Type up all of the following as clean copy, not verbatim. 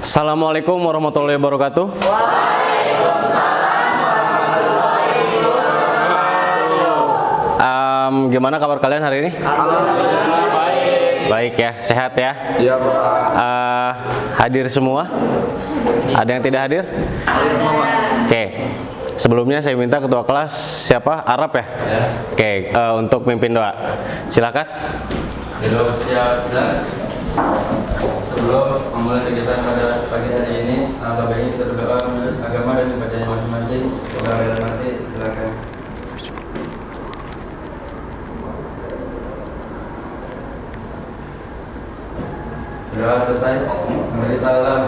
Assalamualaikum warahmatullahi wabarakatuh. Waalaikumsalam warahmatullahi wabarakatuh. Gimana kabar kalian hari ini? Alhamdulillah baik. Baik ya, sehat ya? Iya Pak. Hadir semua? Ada yang tidak hadir? Hadir semua. Oke. Sebelumnya saya minta ketua kelas siapa? Arab ya? Ya. Oke, untuk mimpin doa. Silakan. Hidup siap dan sebelum memulai kegiatan pada pagi hari ini, alangkah baiknya kita berdoa menurut agama dan ibadahnya masing-masing. Semoga dalam hati, silakan. Doa selesai. Memberi salam.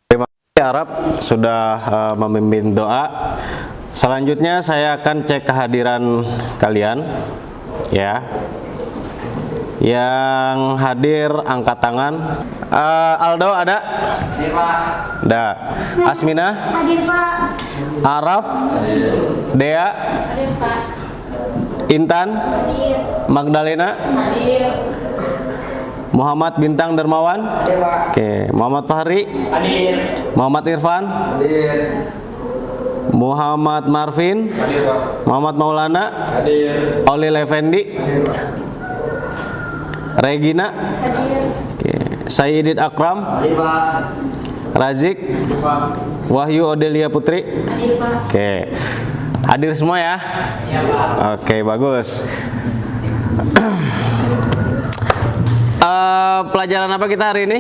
Terima kasih Arab sudah memimpin doa. Selanjutnya saya akan cek kehadiran kalian ya. Yang hadir angkat tangan. Aldo ada? Hadir Pak. Ada. Asmina? Hadir Pak. Araf? Dea? Hadir Pak. Intan? Hadir. Magdalena? Hadir. Muhammad Bintang Dermawan? Hadir Pak. Oke, Muhammad Fahri? Hadir. Muhammad Irfan? Hadir. Muhammad Marvin? Hadir Pak. Muhammad Maulana? Hadir. Olil Effendi? Hadir Pak. Regina? Hadir. Oke. Sayyidid Akram? Hadir Pak. Razik? Hadir Pak. Wahyu Odelia Putri? Hadir Pak. Oke. Hadir semua ya? Iya Pak. Oke, bagus. Pelajaran apa kita hari ini?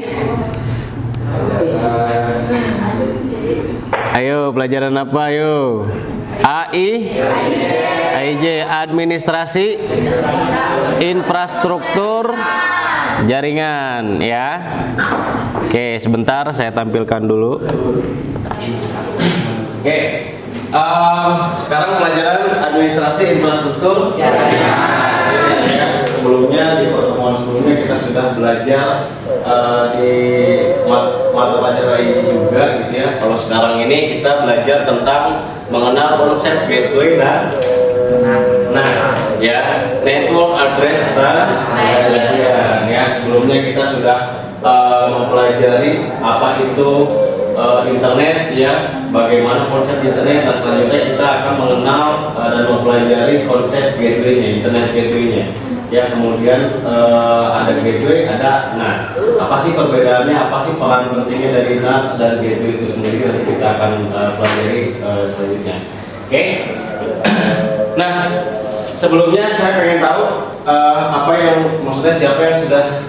Ayo, pelajaran apa? Ayo. AIJ, administrasi, infrastruktur, jaringan, ya. Oke, sebentar saya tampilkan dulu. Oke, sekarang pelajaran administrasi, infrastruktur, jaringan. Sebelumnya di pertemuan sebelumnya kita sudah belajar di mata pelajaran ini juga, gitu ya. Kalau sekarang ini kita belajar tentang mengenal konsep gateway dan ya network address translation. Ya, sebelumnya kita sudah mempelajari apa itu internet, ya, bagaimana konsep internet, dan selanjutnya kita akan mengenal dan mempelajari konsep gateway-nya, internet gateway-nya. Ya, kemudian ada gateway, ada NAT. Apa sih perbedaannya? Apa sih peran pentingnya dari NAT dan gateway itu sendiri? Nanti kita akan pelajari selanjutnya. Oke. Nah, sebelumnya saya pengen tahu apa yang maksudnya siapa yang sudah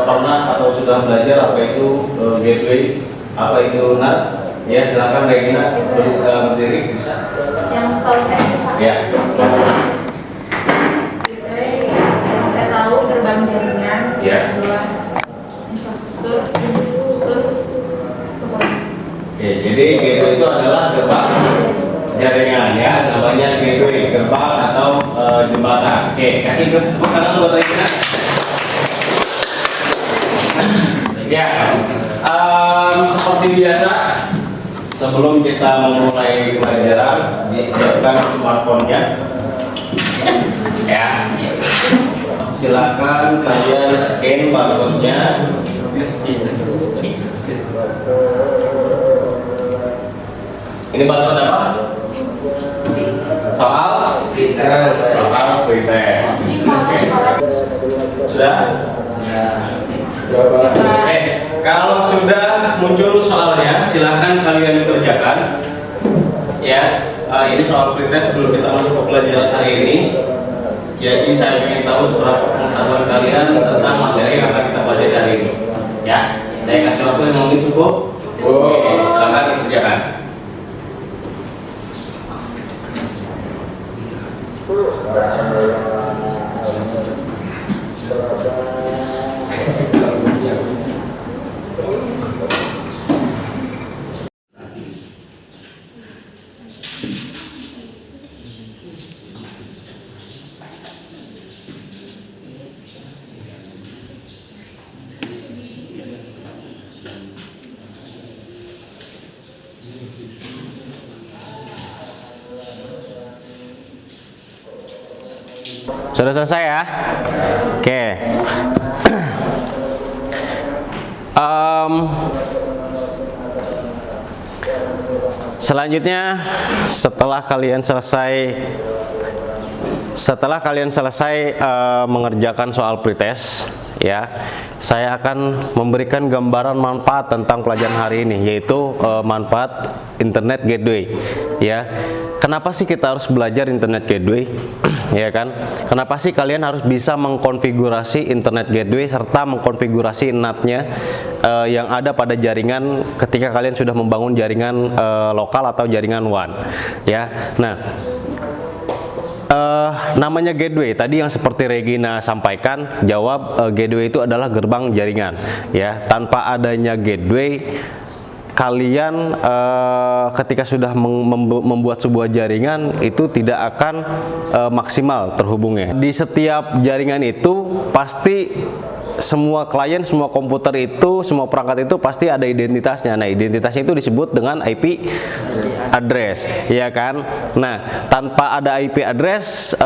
pernah atau sudah belajar apa itu gateway, apa itu NAT? Ya, silakan Regina berdiri bisa. Yang setahu saya itu Pak. Ya. Yang saya tahu gerbang jaringan. Ya. Kedua infrastruktur. Oke, jadi gateway itu adalah gerbang jaringan, ya, namanya gateway, gerbang atau jembatan. Oke, kasih tepuk tangan buat Regina. Ya, seperti biasa, sebelum kita memulai pelajaran, disiapkan smartphone-nya. Ya, silakan kalian scan barcode-nya. Ini barcode apa? Soal pretest. Soal pretest. Sudah? Oke, kalau sudah muncul soalnya, silahkan kalian kerjakan. Ya, ini soal pretest sebelum kita masuk ke pelajaran hari ini. Jadi saya ingin tahu seberapa pengetahuan kalian tentang materi yang akan kita pelajari hari ini. Ya, saya kasih waktu yang mungkin cukup. Oke, silahkan dikerjakan. Sudah selesai ya? Oke. Selanjutnya setelah kalian selesai mengerjakan soal pretest, ya, saya akan memberikan gambaran manfaat tentang pelajaran hari ini, yaitu manfaat Internet Gateway. Ya, kenapa sih kita harus belajar Internet Gateway? Ya kan? Kenapa sih kalian harus bisa mengkonfigurasi Internet Gateway serta mengkonfigurasi NAT-nya yang ada pada jaringan ketika kalian sudah membangun jaringan lokal atau jaringan WAN? Ya, nah. Namanya gateway tadi yang seperti Regina sampaikan, jawab gateway itu adalah gerbang jaringan. Ya, tanpa adanya gateway, kalian ketika sudah membuat sebuah jaringan itu tidak akan maksimal terhubungnya. Di setiap jaringan itu pasti semua klien, semua komputer itu, semua perangkat itu pasti ada identitasnya. Nah, identitasnya itu disebut dengan IP address, ya kan? Nah, tanpa ada IP address,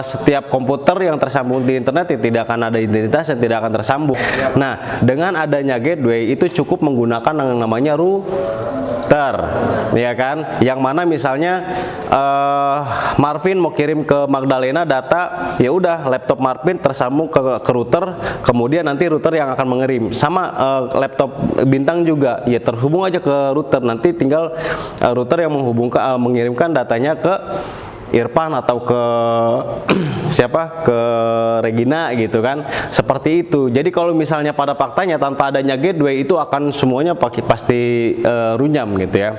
setiap komputer yang tersambung di internet tidak akan ada identitas dan tidak akan tersambung. Nah, dengan adanya gateway itu cukup menggunakan yang namanya router, ya kan? Yang mana misalnya Marvin mau kirim ke Magdalena data, ya udah laptop Marvin tersambung ke router, kemudian nanti router yang akan mengirim. Sama laptop Bintang juga, ya terhubung aja ke router, nanti tinggal router yang mengirimkan datanya ke Irfan atau ke siapa, ke Regina gitu kan, seperti itu. Jadi kalau misalnya pada faktanya tanpa adanya gateway itu akan semuanya pasti runyam gitu ya.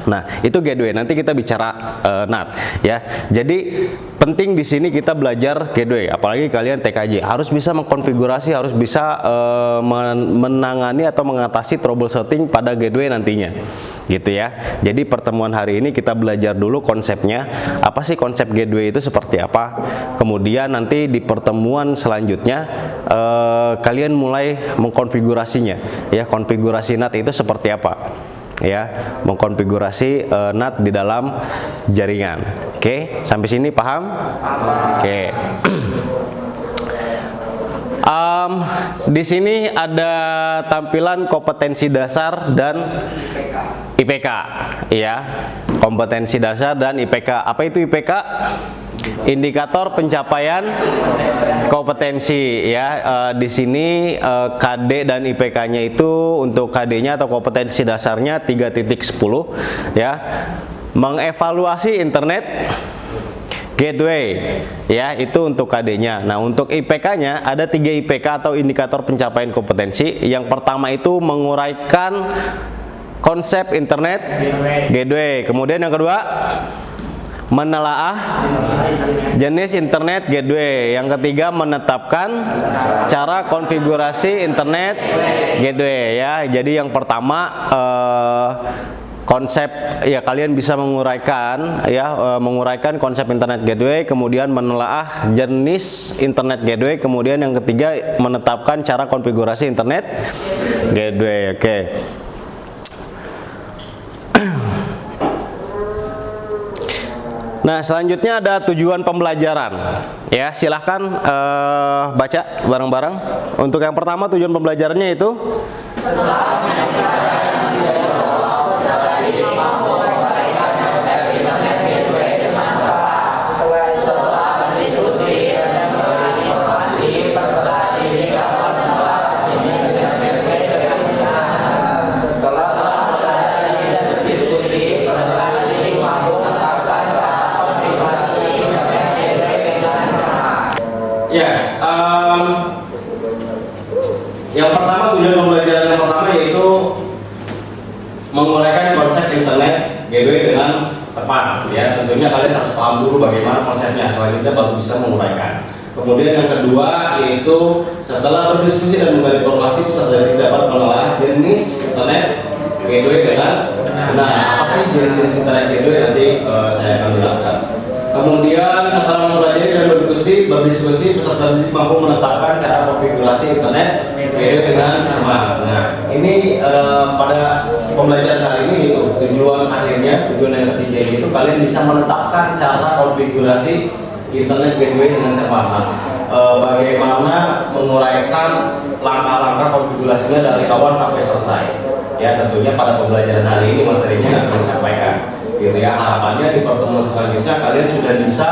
Nah, itu gateway. Nanti kita bicara NAT ya. Jadi penting di sini kita belajar gateway, apalagi kalian TKJ harus bisa mengkonfigurasi, harus bisa menangani atau mengatasi troubleshooting pada gateway nantinya. Gitu ya. Jadi pertemuan hari ini kita belajar dulu konsepnya, apa sih konsep gateway itu seperti apa. Kemudian nanti di pertemuan selanjutnya kalian mulai mengkonfigurasinya ya, konfigurasi NAT itu seperti apa. Ya, mengkonfigurasi NAT di dalam jaringan. Oke, sampai sini paham? Oke. Di sini ada tampilan kompetensi dasar dan IPK, ya. Kompetensi dasar dan IPK. Apa itu IPK? Indikator pencapaian kompetensi ya. Di sini KD dan IPK-nya itu untuk KD-nya atau kompetensi dasarnya 3.10 ya. Mengevaluasi internet gateway ya, itu untuk KD-nya. Nah, untuk IPK-nya ada 3 IPK atau indikator pencapaian kompetensi. Yang pertama itu menguraikan konsep internet gateway. Kemudian yang kedua menelaah jenis internet gateway. Yang ketiga menetapkan cara konfigurasi internet gateway ya. Jadi yang pertama konsep ya, kalian bisa menguraikan ya, menguraikan konsep internet gateway, kemudian menelaah jenis internet gateway, kemudian yang ketiga menetapkan cara konfigurasi internet gateway. Oke. Nah, selanjutnya ada tujuan pembelajaran. Ya, silahkan baca bareng-bareng. Untuk yang pertama tujuan pembelajarannya itu ya, yang pertama tujuan pembelajaran yang pertama yaitu menguraikan konsep internet gateway dengan tepat ya. Tentunya kalian harus paham dulu bagaimana konsepnya, selanjutnya baru bisa menguraikan. Kemudian yang kedua yaitu setelah berdiskusi dan menggali informasi, peserta dapat menelaah jenis internet gateway dengan benar. Apa sih jenis internet gateway, nanti saya akan jelaskan. Kemudian setelah mempelajari dan berdiskusi, peserta didik mampu menetapkan cara konfigurasi internet gateway dengan aman. Nah, ini pada pembelajaran hari ini tujuan akhirnya, tujuan yang ketiga itu kalian bisa menetapkan cara konfigurasi internet gateway dengan cepat. Bagaimana menguraikan langkah-langkah konfigurasinya dari awal sampai selesai. Ya, tentunya pada pembelajaran hari ini materinya akan disampaikan. Gitu ya, harapannya di pertemuan selanjutnya kalian sudah bisa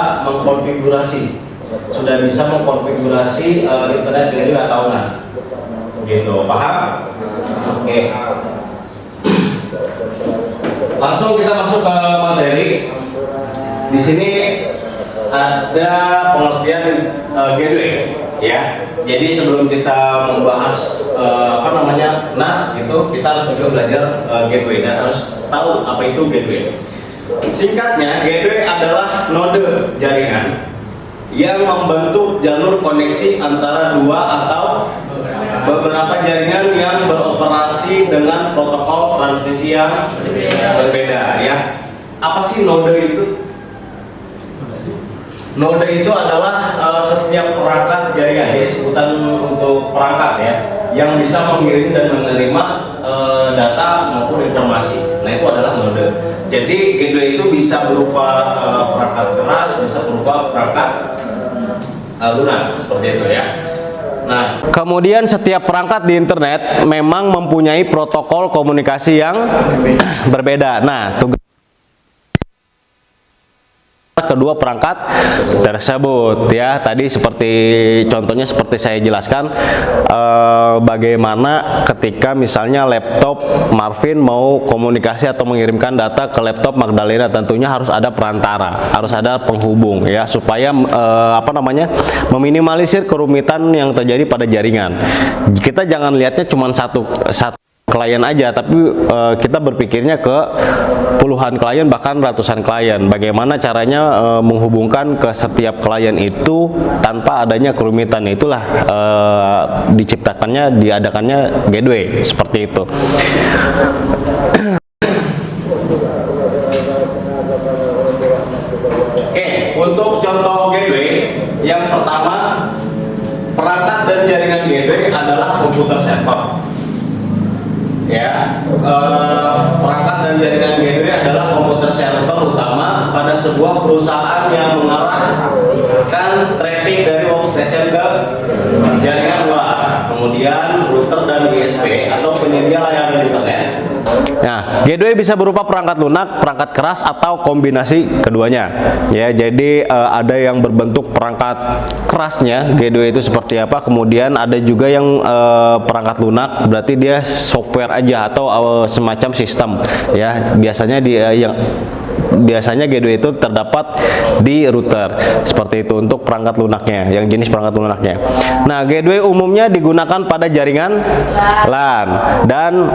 mengkonfigurasi internet gateway tahunan. Gitu, paham? Oke. Langsung kita masuk ke materi. Di sini ada pengertian gateway, ya. Jadi sebelum kita membahas NAT gitu, kita harus juga belajar gateway dan harus tahu apa itu gateway. Singkatnya, gateway adalah node jaringan yang membentuk jalur koneksi antara dua atau beberapa jaringan yang beroperasi dengan protokol transmisi yang berbeda, ya. Apa sih node itu? Node itu adalah setiap perangkat jaringan, ya, sebutan untuk perangkat ya, yang bisa mengirim dan menerima data maupun informasi. Nah, itu adalah node. Jadi gateway itu bisa berupa perangkat keras, bisa berupa perangkat lunak, seperti itu ya. Nah, kemudian setiap perangkat di internet memang mempunyai protokol komunikasi yang berbeda. Nah, tugas kedua perangkat tersebut, ya, tadi contohnya seperti saya jelaskan, bagaimana ketika misalnya laptop Marvin mau komunikasi atau mengirimkan data ke laptop Magdalena, tentunya harus ada perantara, harus ada penghubung, ya, supaya meminimalisir kerumitan yang terjadi pada jaringan. Kita jangan lihatnya cuma satu klien aja, tapi kita berpikirnya ke puluhan klien, bahkan ratusan klien. Bagaimana caranya menghubungkan ke setiap klien itu tanpa adanya kerumitan? Itulah diadakannya gateway seperti itu. Oke, untuk contoh gateway yang pertama, perangkat dan jaringan gateway adalah komputer server. Ya, perangkat dan jaringan gateway adalah komputer server utama pada sebuah perusahaan yang mengarahkan traffic dari workstation ke jaringan luar. Kemudian router dan ISP atau penyedia layanan internet. Nah, gateway bisa berupa perangkat lunak, perangkat keras, atau kombinasi keduanya. Ya, jadi ada yang berbentuk perangkat kerasnya, gateway itu seperti apa. Kemudian ada juga yang perangkat lunak, berarti dia software aja atau semacam sistem. Ya, biasanya gateway itu terdapat di router seperti itu untuk perangkat lunaknya, yang jenis perangkat lunaknya. Nah, gateway umumnya digunakan pada jaringan LAN dan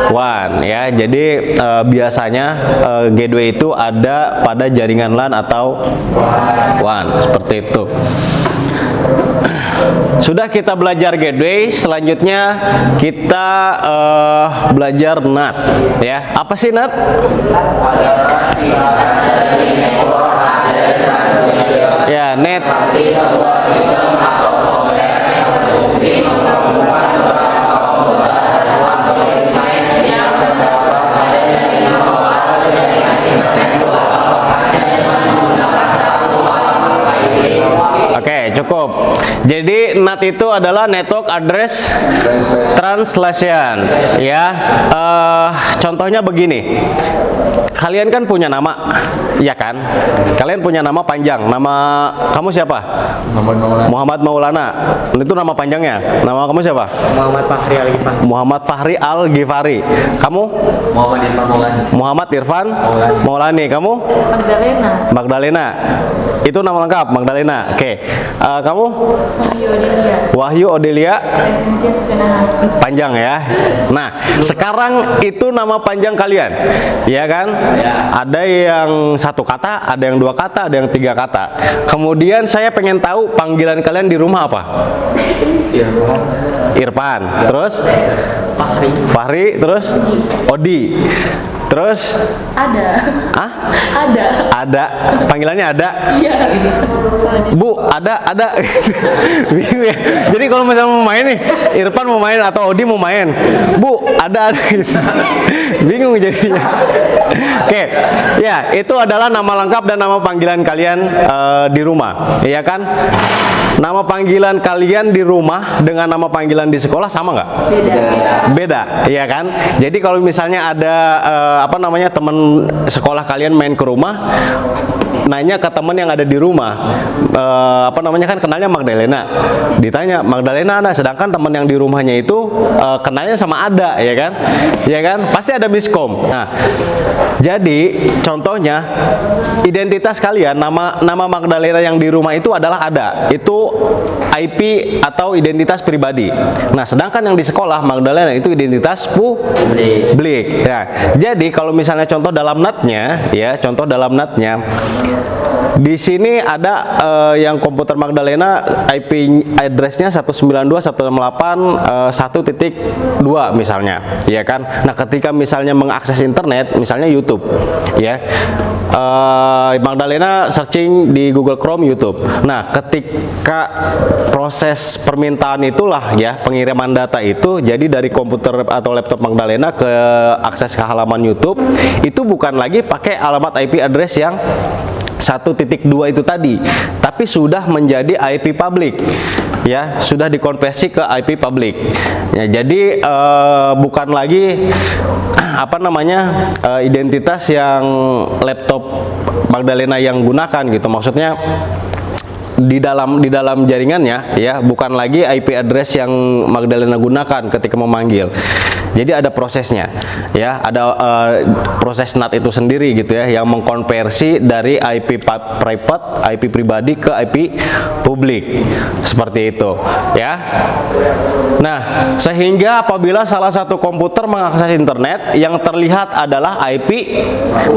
WAN, ya. Jadi biasanya gateway itu ada pada jaringan LAN atau WAN seperti itu. Sudah kita belajar gateway, selanjutnya kita belajar NAT, ya. Apa sih NAT? Ya, net. Oke, cukup. Jadi NAT itu adalah Network Address Translation, ya. Contohnya begini. Kalian kan punya nama, iya kan? Kalian punya nama panjang. Nama kamu siapa? Muhammad Maulana. Itu nama panjangnya. Nama kamu siapa? Muhammad Fahri Al-Ghifari. Muhammad Fahri Al-Ghifari. Kamu? Muhammad Irfan Maulani. Muhammad Irfan Maulani. Kamu? Magdalena. Magdalena. Itu nama lengkap, Magdalena. Oke. Kamu? Wahyu Odelia. Wahyu Odelia. Sensia Susenaha. Panjang ya. Nah, sekarang itu nama panjang kalian, ya kan? Ada yang satu kata, ada yang dua kata, ada yang tiga kata. Kemudian saya pengen tahu panggilan kalian di rumah apa? Irfan. Irfan. Terus Fahri, terus Odi. Terus Ada. ah? Ada. Ada. Panggilannya ada. Iya. Bu, ada. Bingung ya. Jadi kalau misalnya mau main nih, Irfan mau main atau Odi mau main, Bu, ada gitu. Bingung jadinya. Oke, ya itu adalah nama lengkap dan nama panggilan kalian di rumah, ya kan? Nama panggilan kalian di rumah dengan nama panggilan di sekolah sama nggak? Beda, ya kan? Jadi kalau misalnya ada teman sekolah kalian main ke rumah, nanya ke teman yang ada di rumah, kan kenalnya Magdalena, ditanya Magdalena ada, sedangkan teman yang di rumahnya itu kenalnya sama Ada, ya kan, pasti ada miskom. Nah, jadi contohnya identitas kalian, nama Magdalena yang di rumah itu adalah Ada, itu IP atau identitas pribadi. Nah, sedangkan yang di sekolah Magdalena itu identitas publik. Ya, jadi kalau misalnya contoh dalam NAT-nya, di sini ada yang komputer Magdalena IP address-nya 192.168.1.2 misalnya, ya kan? Nah, ketika misalnya mengakses internet, misalnya YouTube, ya. Magdalena searching di Google Chrome YouTube. Nah, ketika proses permintaan itulah ya, pengiriman data itu jadi dari komputer atau laptop Magdalena ke akses ke halaman YouTube, itu bukan lagi pakai alamat IP address yang 1.2 itu tadi, tapi sudah menjadi IP public, ya, sudah dikonversi ke IP public. Ya, jadi bukan lagi identitas yang laptop Magdalena yang gunakan gitu, maksudnya di dalam jaringannya, ya, bukan lagi IP address yang Magdalena gunakan ketika memanggil. Jadi ada prosesnya, ya, ada proses NAT itu sendiri gitu ya, yang mengkonversi dari IP private, IP pribadi ke IP publik, seperti itu, ya. Nah, sehingga apabila salah satu komputer mengakses internet, yang terlihat adalah IP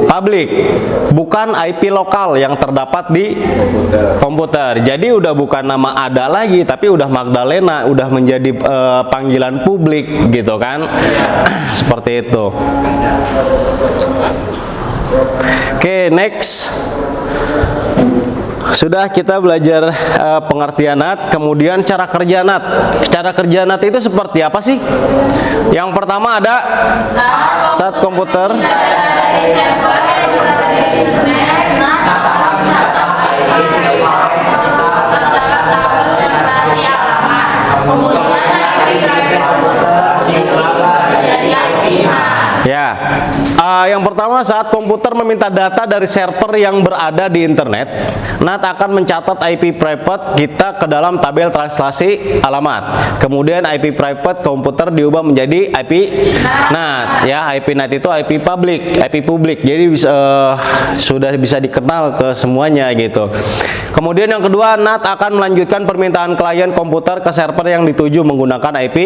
publik, bukan IP lokal yang terdapat di komputer. Jadi udah bukan nama Ada lagi, tapi udah Magdalena, udah menjadi panggilan publik gitu kan. Seperti itu. Oke, next. Sudah kita belajar pengertian NAT, kemudian cara kerja NAT. Cara kerja NAT itu seperti apa sih? Yang pertama ada saat komputer ya, yang pertama saat komputer meminta data dari server yang berada di internet, NAT akan mencatat IP private kita ke dalam tabel translasi alamat. Kemudian IP private komputer diubah menjadi IP NAT, ya. IP NAT itu IP publik. Jadi sudah bisa dikenal ke semuanya gitu. Kemudian yang kedua, NAT akan melanjutkan permintaan klien komputer ke server yang dituju menggunakan IP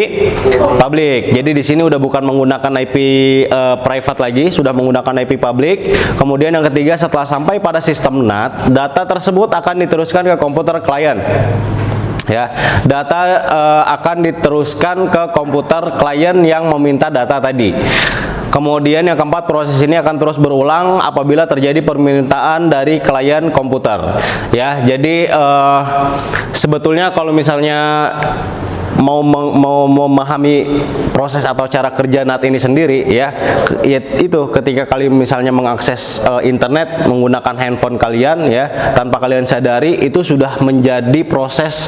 publik. Jadi di sini udah bukan menggunakan IP private lagi, sudah menggunakan IP publik. Kemudian yang ketiga, setelah sampai pada sistem NAT, data tersebut akan diteruskan ke komputer klien. Ya, data akan diteruskan ke komputer klien yang meminta data tadi. Kemudian yang keempat, proses ini akan terus berulang apabila terjadi permintaan dari klien komputer. Ya, jadi sebetulnya kalau misalnya mau memahami proses atau cara kerja NAT ini sendiri, ya, itu ketika kalian misalnya mengakses internet menggunakan handphone kalian, ya, tanpa kalian sadari, itu sudah menjadi proses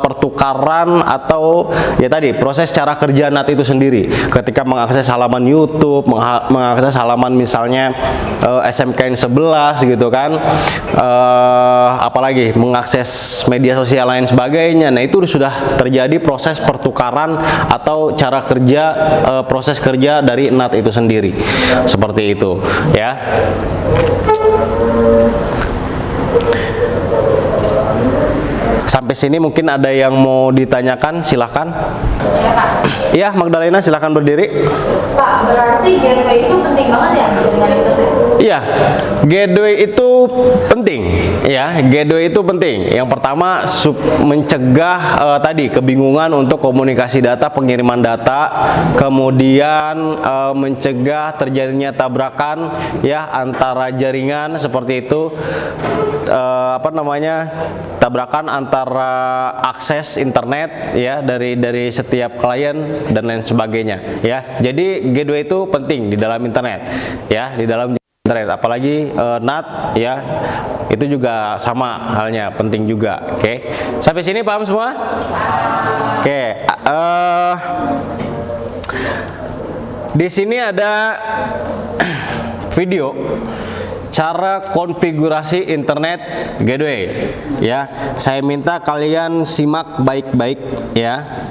pertukaran atau ya tadi proses cara kerja NAT itu sendiri. Ketika mengakses halaman YouTube, mengakses halaman misalnya SMKN 11 gitu kan, apalagi mengakses media sosial lain sebagainya. Nah, itu sudah terjadi proses pertukaran atau cara kerja, proses kerja dari NAT itu sendiri, seperti itu, ya. Sampai sini mungkin ada yang mau ditanyakan, silahkan. Ya Pak. Iya, Magdalena silahkan berdiri. Pak, berarti gateway itu penting banget ya jaringan internet? Iya, gateway itu penting. Ya, gateway itu penting. Yang pertama mencegah tadi kebingungan untuk komunikasi data, pengiriman data, kemudian mencegah terjadinya tabrakan ya antara jaringan seperti itu. Tabrakan antara akses internet ya dari setiap klien dan lain sebagainya ya. Jadi gateway itu penting di dalam internet ya, di dalam internet, apalagi NAT ya, itu juga sama halnya penting juga. Oke, sampai sini paham semua? Oke, di sini ada video cara konfigurasi internet gateway ya. Saya minta kalian simak baik-baik ya.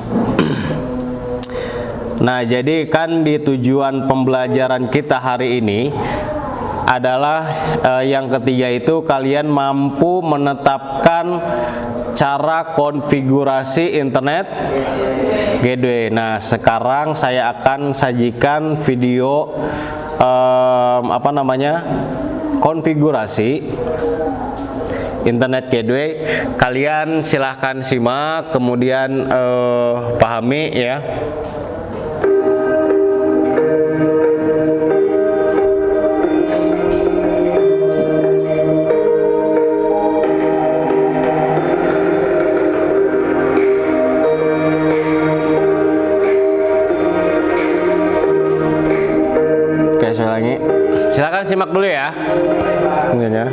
Nah, jadi kan di tujuan pembelajaran kita hari ini adalah yang ketiga itu kalian mampu menetapkan cara konfigurasi internet gateway. Nah, sekarang saya akan sajikan video konfigurasi internet gateway. Kalian silahkan simak, kemudian pahami ya. Oke, saya ulangi. Silakan simak dulu ya. Ya.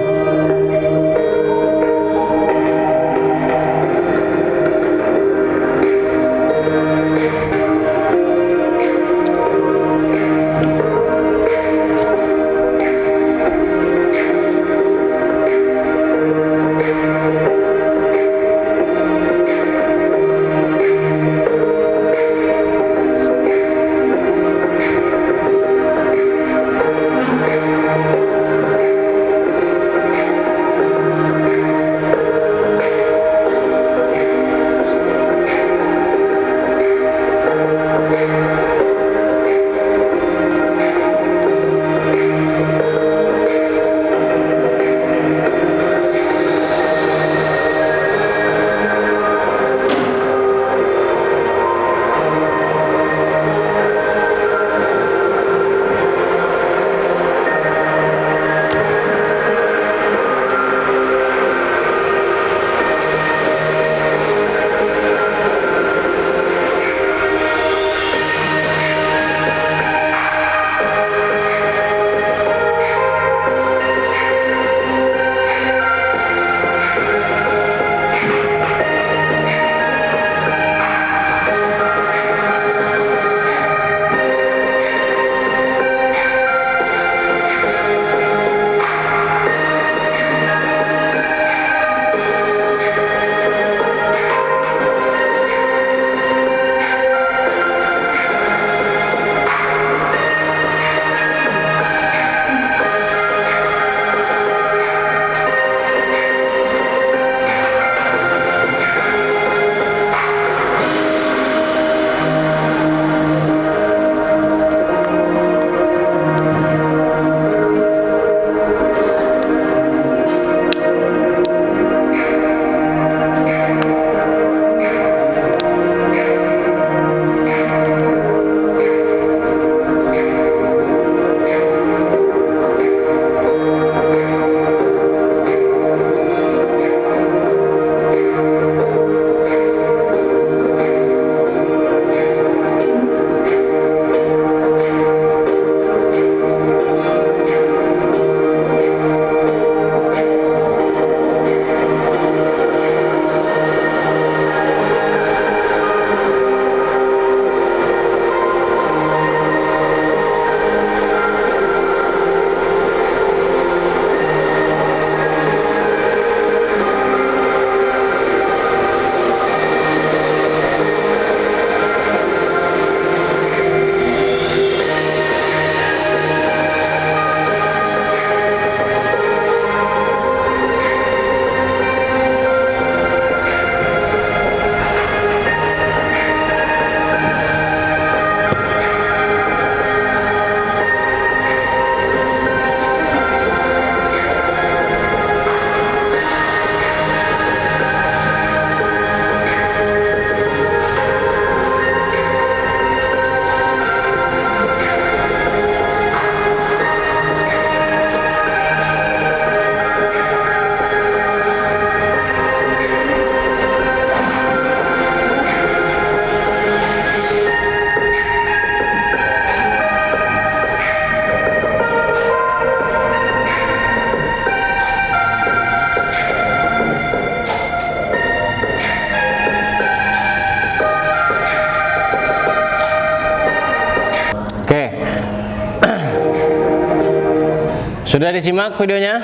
Sudah disimak videonya?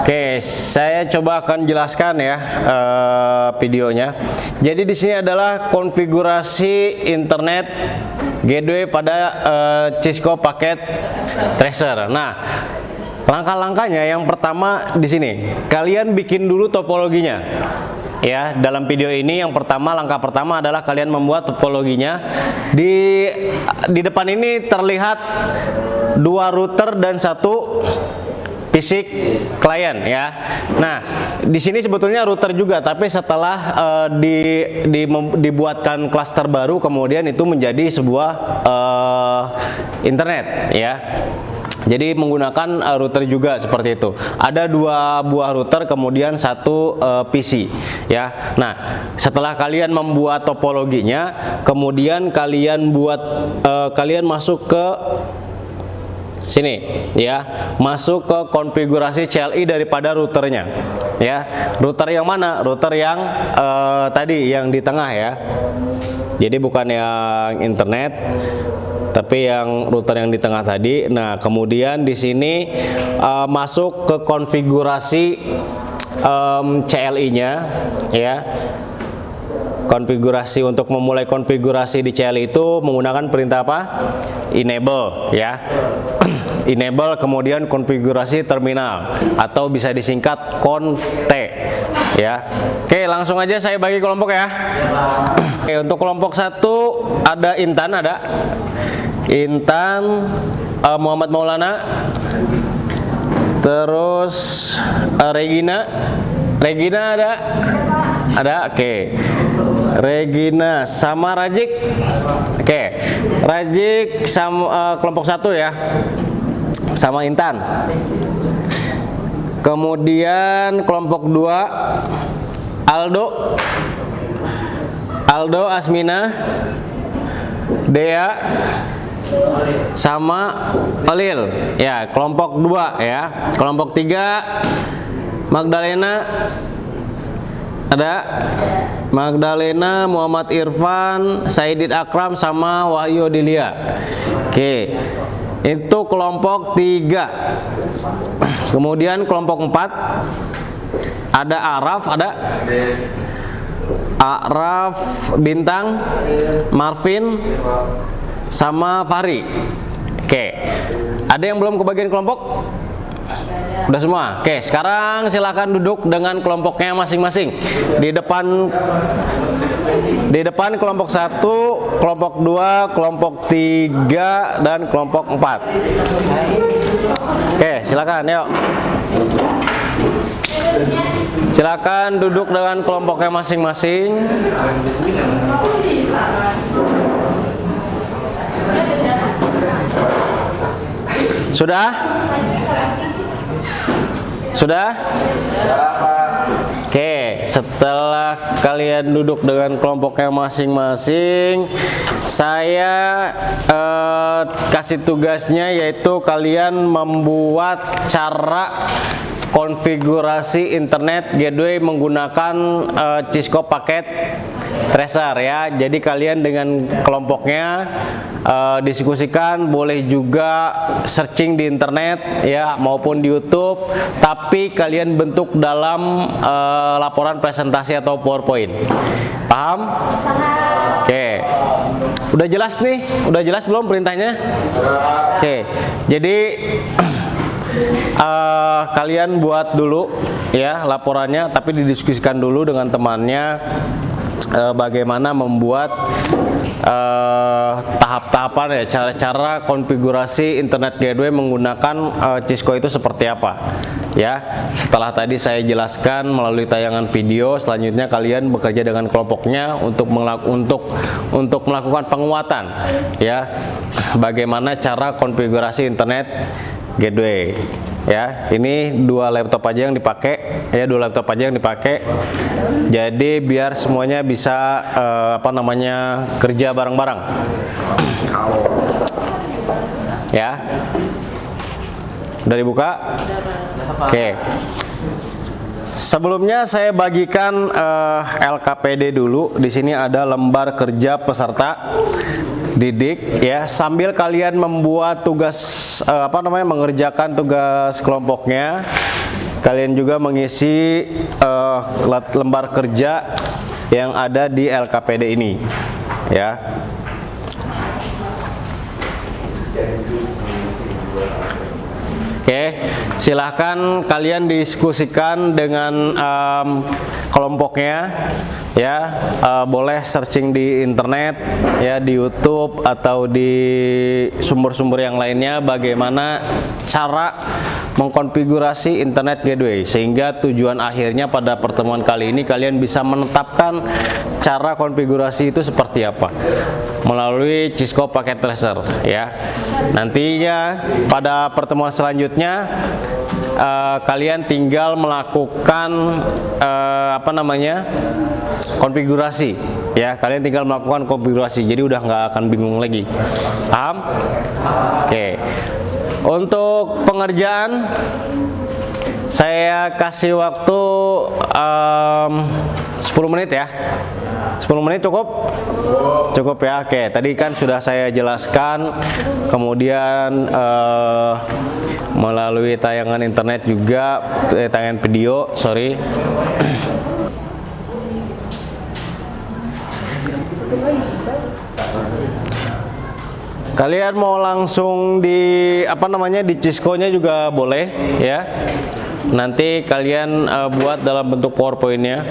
Oke, saya coba akan jelaskan ya videonya. Jadi di sini adalah konfigurasi internet gateway pada Cisco Packet Tracer. Nah, langkah-langkahnya yang pertama di sini, kalian bikin dulu topologinya. Ya, dalam video ini yang pertama, langkah pertama adalah kalian membuat topologinya. Di depan ini terlihat 2 router dan 1 fisik klien ya. Nah, di sini sebetulnya router juga, tapi setelah dibuatkan klaster baru, kemudian itu menjadi sebuah internet ya. Jadi menggunakan router juga seperti itu. Ada 2 buah router, kemudian 1 PC ya. Nah, setelah kalian membuat topologinya, kemudian kalian masuk ke sini ya, masuk ke konfigurasi CLI daripada routernya ya. Router yang mana? Router yang tadi yang di tengah ya. Jadi bukan yang internet, tapi yang router yang di tengah tadi. Nah, kemudian di sini masuk ke konfigurasi CLI-nya ya. Konfigurasi, untuk memulai konfigurasi di CLI itu menggunakan perintah apa? Enable ya. Enable, kemudian konfigurasi terminal atau bisa disingkat conft ya. Oke, langsung aja saya bagi kelompok ya. Oke, untuk kelompok 1 ada Intan, Muhammad Maulana, terus Regina ada, oke. Regina sama Rajik, oke. Rajik sama kelompok 1 ya, sama Intan. Kemudian kelompok 2 Aldo, Asmina, Dea sama Olil ya, kelompok 2 ya. Kelompok 3 Magdalena, Muhammad Irfan, Saidid Akram sama Wahyu Dilia. Oke, itu kelompok 3. Kemudian kelompok 4 ada Araf, Bintang, Marvin sama Fahri. Oke, ada yang belum kebagian kelompok? Udah semua? Oke, sekarang silakan duduk dengan kelompoknya masing-masing. Di depan kelompok 1, kelompok 2, kelompok 3, dan kelompok 4. Oke, silakan yuk. Silakan duduk dengan kelompoknya masing-masing. Sudah? Oke, setelah kalian duduk dengan kelompoknya masing-masing, saya kasih tugasnya, yaitu kalian membuat cara konfigurasi internet gateway menggunakan Cisco Packet Tracer ya. Jadi kalian dengan kelompoknya diskusikan, boleh juga searching di internet ya, maupun di YouTube, tapi kalian bentuk dalam laporan presentasi atau PowerPoint. Paham? Oke. Udah jelas nih? Udah jelas belum perintahnya? Oke. Jadi kalian buat dulu ya laporannya, tapi didiskusikan dulu dengan temannya bagaimana membuat tahap-tahapan ya, cara-cara konfigurasi internet gateway menggunakan Cisco itu seperti apa ya. Setelah tadi saya jelaskan melalui tayangan video, selanjutnya kalian bekerja dengan kelompoknya untuk melakukan penguatan ya, bagaimana cara konfigurasi internet gateway ya. Ini 2 laptop aja yang dipakai ya, 2 laptop aja yang dipakai. Jadi biar semuanya bisa kerja bareng-bareng ya. Udah dibuka? Oke. Sebelumnya saya bagikan LKPD dulu. Di sini ada lembar kerja peserta didik ya, sambil kalian membuat tugas mengerjakan tugas kelompoknya, kalian juga mengisi lembar kerja yang ada di LKPD ini ya. Oke, silahkan kalian diskusikan dengan kelompoknya ya. Boleh searching di internet ya, di YouTube atau di sumber-sumber yang lainnya, bagaimana cara mengkonfigurasi internet gateway, sehingga tujuan akhirnya pada pertemuan kali ini kalian bisa menetapkan cara konfigurasi itu seperti apa melalui Cisco Packet Tracer ya. Nantinya pada pertemuan selanjutnya kalian tinggal melakukan konfigurasi ya. Kalian tinggal melakukan konfigurasi, jadi udah nggak akan bingung lagi. Paham? Oke. Untuk pengerjaan saya kasih waktu 10 menit ya. 10 menit cukup? Cukup ya. Oke, tadi kan sudah saya jelaskan, kemudian melalui tayangan internet juga, tayangan video, sorry. Kalian mau langsung di di Cisco-nya juga boleh ya. Nanti kalian buat dalam bentuk PowerPoint-nya.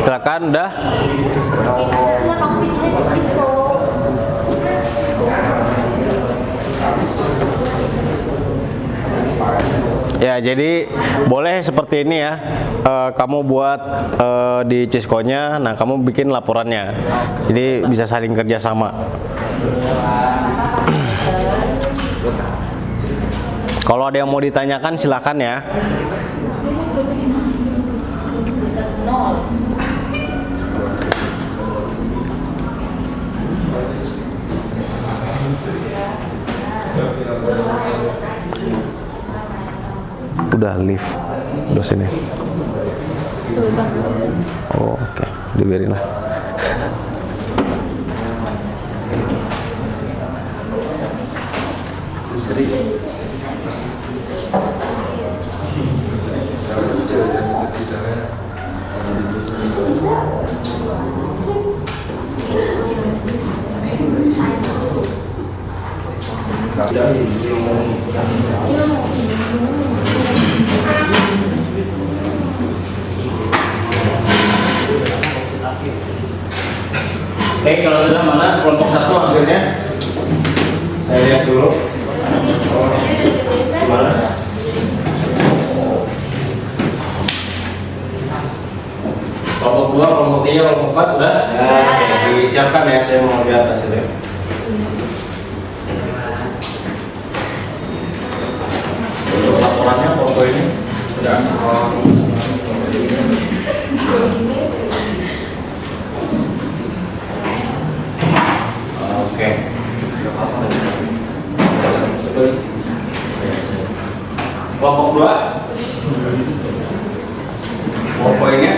Silakan, udah. Ya, jadi boleh seperti ini ya. Kamu buat di Cisco-nya, nah kamu bikin laporannya. Jadi bisa saling kerjasama. Kalau ada yang mau ditanyakan silakan ya. Udah live dosennya. Oh, oke, dibiarin lah. Oke, kalau sudah, mana kelompok 1 hasilnya? Saya lihat dulu. Mana? Kelompok 2, kelompok 3, kelompok 4 udah? Ya, oke, disiapkan ya, saya mau lihat hasilnya. Untuk laporannya foto ini sudah. Oke. Kelompok 2 poinnya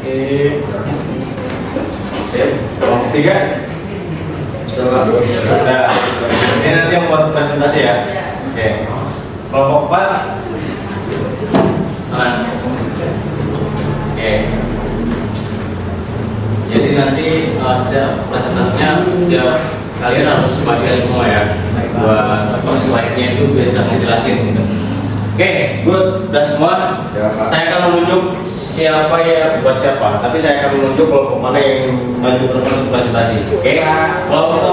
Sip. Kelompok 3. Sudah. Ini nanti yang buat presentasi ya. Oke. Kelompok 4. Oke. Jadi nanti setiap presentasinya setiap kalian harus bagian semua ya. Buat slide-nya itu biasa ngejelasin gitu. Oke, good. Udah semua. Saya akan menunjuk siapa ya buat siapa. Tapi saya akan menunjuk kelompok mana yang maju ke depan untuk presentasi. Oke. Kelompok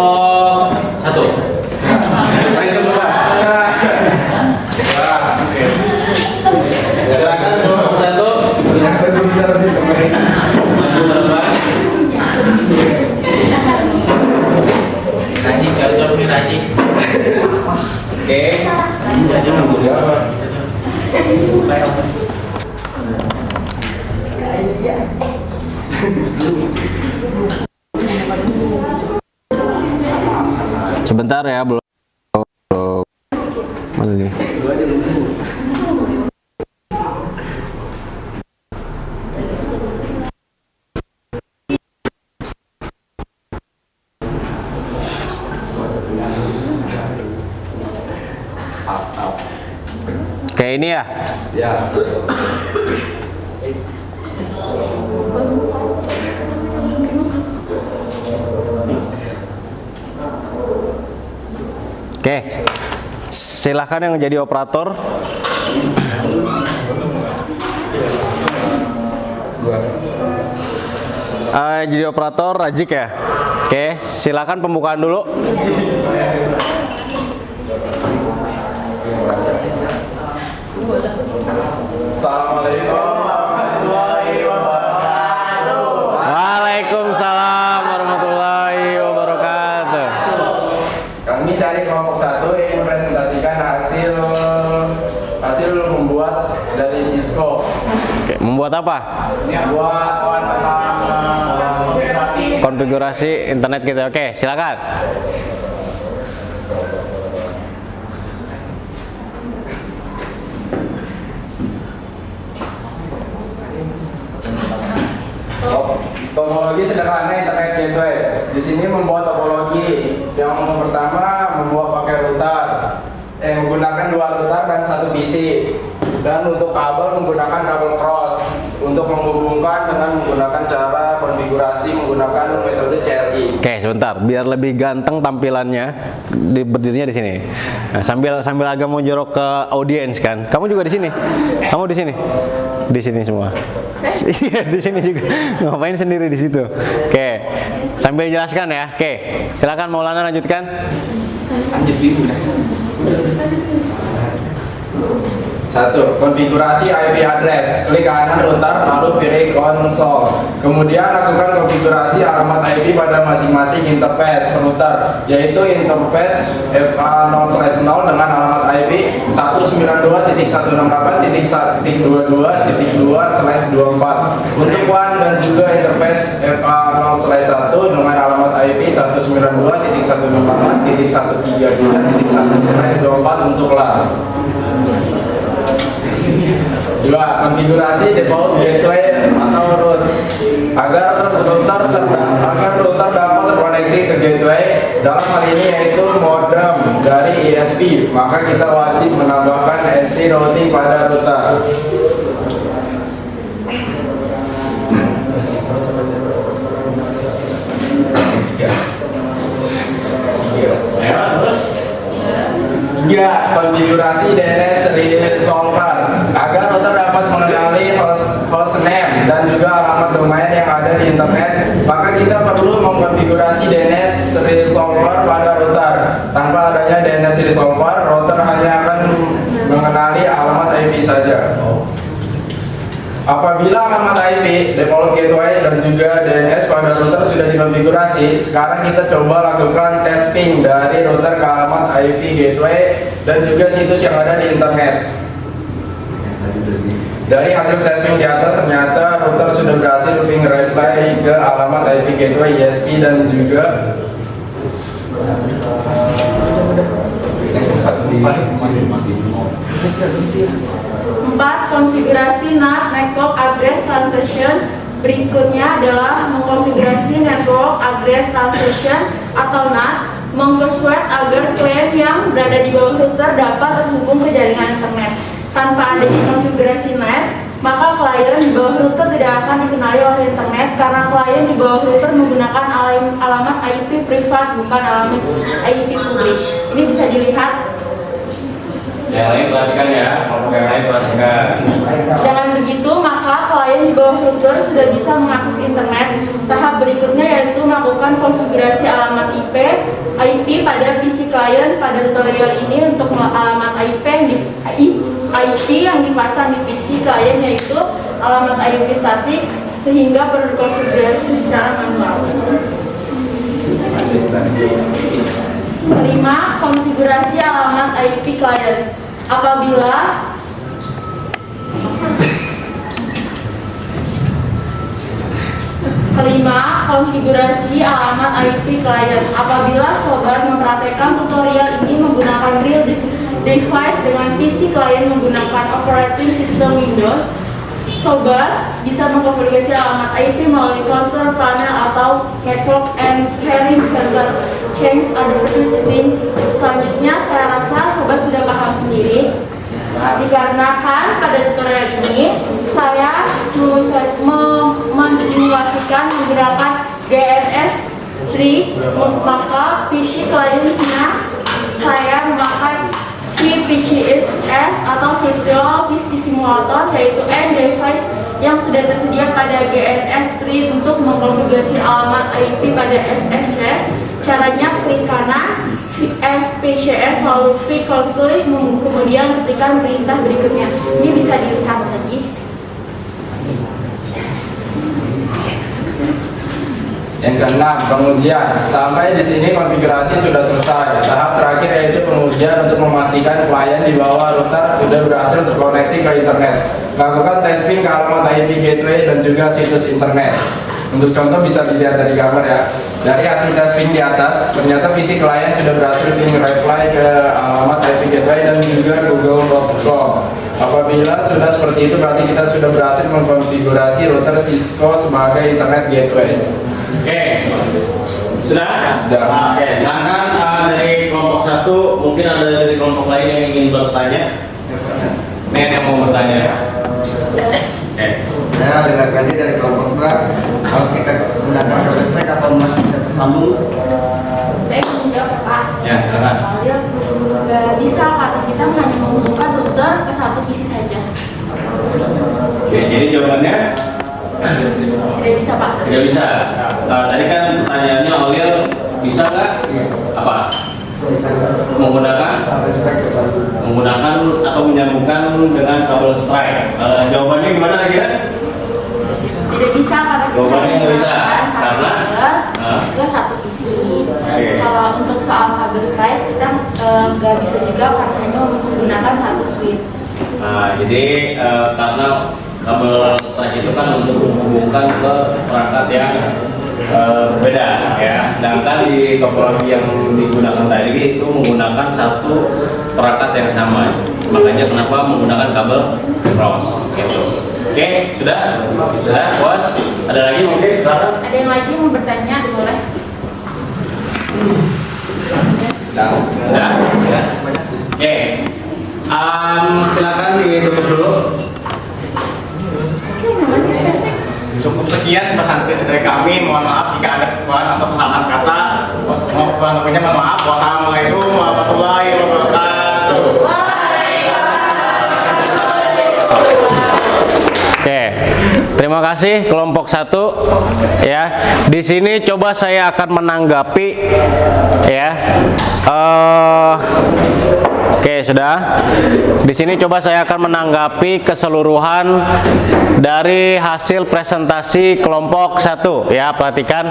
1. Silakan kelompok 1. Maju ke depan. Rajin, kalau jauh ini rajin. Oke. Saja menjadi apa? Sebentar ya, belum. Mana nih? Kayak ini ya? Ya. Oke. Silahkan yang jadi operator. Jadi operator Rajik ya. Oke, silakan pembukaan dulu. Assalamualaikum warahmatullahi wabarakatuh. Waalaikumsalam warahmatullahi wabarakatuh. Kami dari kelompok 1 ingin mempresentasikan hasil membuat dari Cisco. Oke, membuat apa? Buat Konfigurasi internet kita. Oke, silakan. Topologi sederhana internet gateway. Di sini membuat topologi. Yang pertama membuat pakai router, menggunakan 2 router dan 1 PC. Dan untuk kabel menggunakan kabel cross. Untuk menghubungkan dengan menggunakan cara konfigurasi menggunakan metode CLI. Oke, sebentar. Biar lebih ganteng tampilannya, berdirinya di sini. Nah, sambil agak mau jorok ke audiens kan. Kamu juga di sini. Kamu di sini. Di sini semua. Iya, di sini juga. Ngapain sendiri di situ? Oke. Sambil jelaskan ya. Oke. Silakan Maulana lanjutkan. Lanjut dulu. 1. Konfigurasi IP address. Klik kanan router lalu pilih konsol. Kemudian lakukan konfigurasi alamat IP pada masing-masing interface router, yaitu interface FA0/0 dengan alamat IP 192.168.22.2/24. Untuk WAN dan juga interface FA0/1 dengan alamat IP 192.168.132.1/24 untuk LAN. 2. Konfigurasi default gateway atau root. Agar router dapat terkoneksi ke gateway, dalam hal ini yaitu modem dari ISP, maka kita wajib menambahkan entry routing pada router. Ya, konfigurasi DNS resolver. Agar router dapat mengenali hostname dan juga alamat domain yang ada di internet, maka kita perlu mengkonfigurasi DNS resolver pada router. Tanpa adanya DNS resolver, router hanya akan mengenali alamat IP saja. Apabila alamat IP, default gateway, dan juga DNS pada router sudah dikonfigurasi, sekarang kita coba lakukan testing dari router ke alamat IP gateway dan juga situs yang ada di internet. Dari hasil testing di atas, ternyata router sudah berhasil fingerify ke alamat IP gateway, ISP, dan juga Empat, konfigurasi NAT network address translation Berikutnya adalah mengkonfigurasi network address translation atau NAT, mengpersuade agar klien yang berada di bawah router dapat terhubung ke jaringan internet. Tanpa adanya konfigurasi NAT, maka klien di bawah router tidak akan dikenali oleh internet karena klien di bawah router menggunakan alamat IP privat bukan alamat IP publik. Ini bisa dilihat. Yang lain perhatikan ya, kelompok yang lain perhatikan. Dengan begitu, maka klien di bawah router sudah bisa mengakses internet. Tahap berikutnya yaitu melakukan konfigurasi alamat IP pada PC klien. Pada tutorial ini untuk alamat IP yang dipasang di PC klien yaitu alamat IP statik sehingga perlu dikonfigurasi secara manual. Kelima, konfigurasi alamat IP klien. Apabila konfigurasi alamat IP klien. Apabila sobat mempraktekkan tutorial ini menggunakan real device dengan PC klien menggunakan operating system Windows, sobat bisa mengkonfigurasi alamat IP melalui control panel atau network and sharing center change adaptive setting. Selanjutnya saya rasa sobat sudah paham sendiri. Dikarenakan pada tutorial ini saya mensimulasikan menggunakan GNS3, maka PC kliennya saya memakai VPCS atau Virtual PC Simulator, yaitu device yang sudah tersedia pada GNS3 untuk mengkonfigurasi alamat IP pada FSS. Caranya klik kanan FPCS lalu klik console, kemudian ketikkan perintah berikutnya. Ini bisa dilihat lagi. Yang keenam, pengujian. Sampai di sini konfigurasi sudah selesai. Tahap terakhir yaitu pengujian untuk memastikan klien di bawah router sudah berhasil terkoneksi ke internet. Lakukan testing ke alamat IP gateway dan juga situs internet. Untuk contoh bisa dilihat dari gambar ya. Dari hasil testing di atas, ternyata PC klien sudah berhasil reply ke alamat IP gateway dan juga google.com. Apabila sudah seperti itu, berarti kita sudah berhasil mengkonfigurasi router Cisco sebagai internet gateway. Oke, sudah? Sudah. Oke, silakan dari kelompok satu, mungkin ada dari kelompok lain yang ingin bertanya. Ini ada yang mau bertanya. Oke. Saya dengar tadi dari kelompok 2, kalau kita gunakan KBSREC atau masih bisa tersambung? Saya ingin jawab Pak. Ya, silakan. Dia nggak bisa karena kita hanya menghubungkan router ke satu PC saja. Oke, jadi jawabannya Tidak bisa Pak. tidak bisa. Tadi kan pertanyaannya Olil bisa nggak? Apa? Bisa Menggunakan atau menyambungkan dengan kabel strike. Jawabannya gimana kira? Tidak bisa karena kita Jawabannya nggak bisa. menggunakan satu Karena? kabel ke satu PC. Oke. Kalau untuk soal kabel strike kita nggak bisa juga karena hanya menggunakan satu switch. Nah, jadi karena kabel strike itu kan untuk menghubungkan ke perangkat yang berbeda ya. Sedangkan di topologi yang digunakan tadi itu menggunakan satu perangkat yang sama. Makanya kenapa menggunakan kabel cross gitu. Oke, sudah? Sudah, Bos? Ada lagi mungkin? Silakan. Ada yang lagi mau bertanya? Boleh. Sudah? Oke. Silakan ditutup dulu. Cukup sekian presentation dari kami. Mohon maaf jika ada kekurangan atau kesalahan kata. Mohon maaf. Wassalamualaikum warahmatullahi wabarakatuh. Oke, terima kasih kelompok 1 ya. Di sini coba saya akan menanggapi ya. Oke, sudah. Di sini coba saya akan menanggapi keseluruhan dari hasil presentasi kelompok 1 ya. Perhatikan.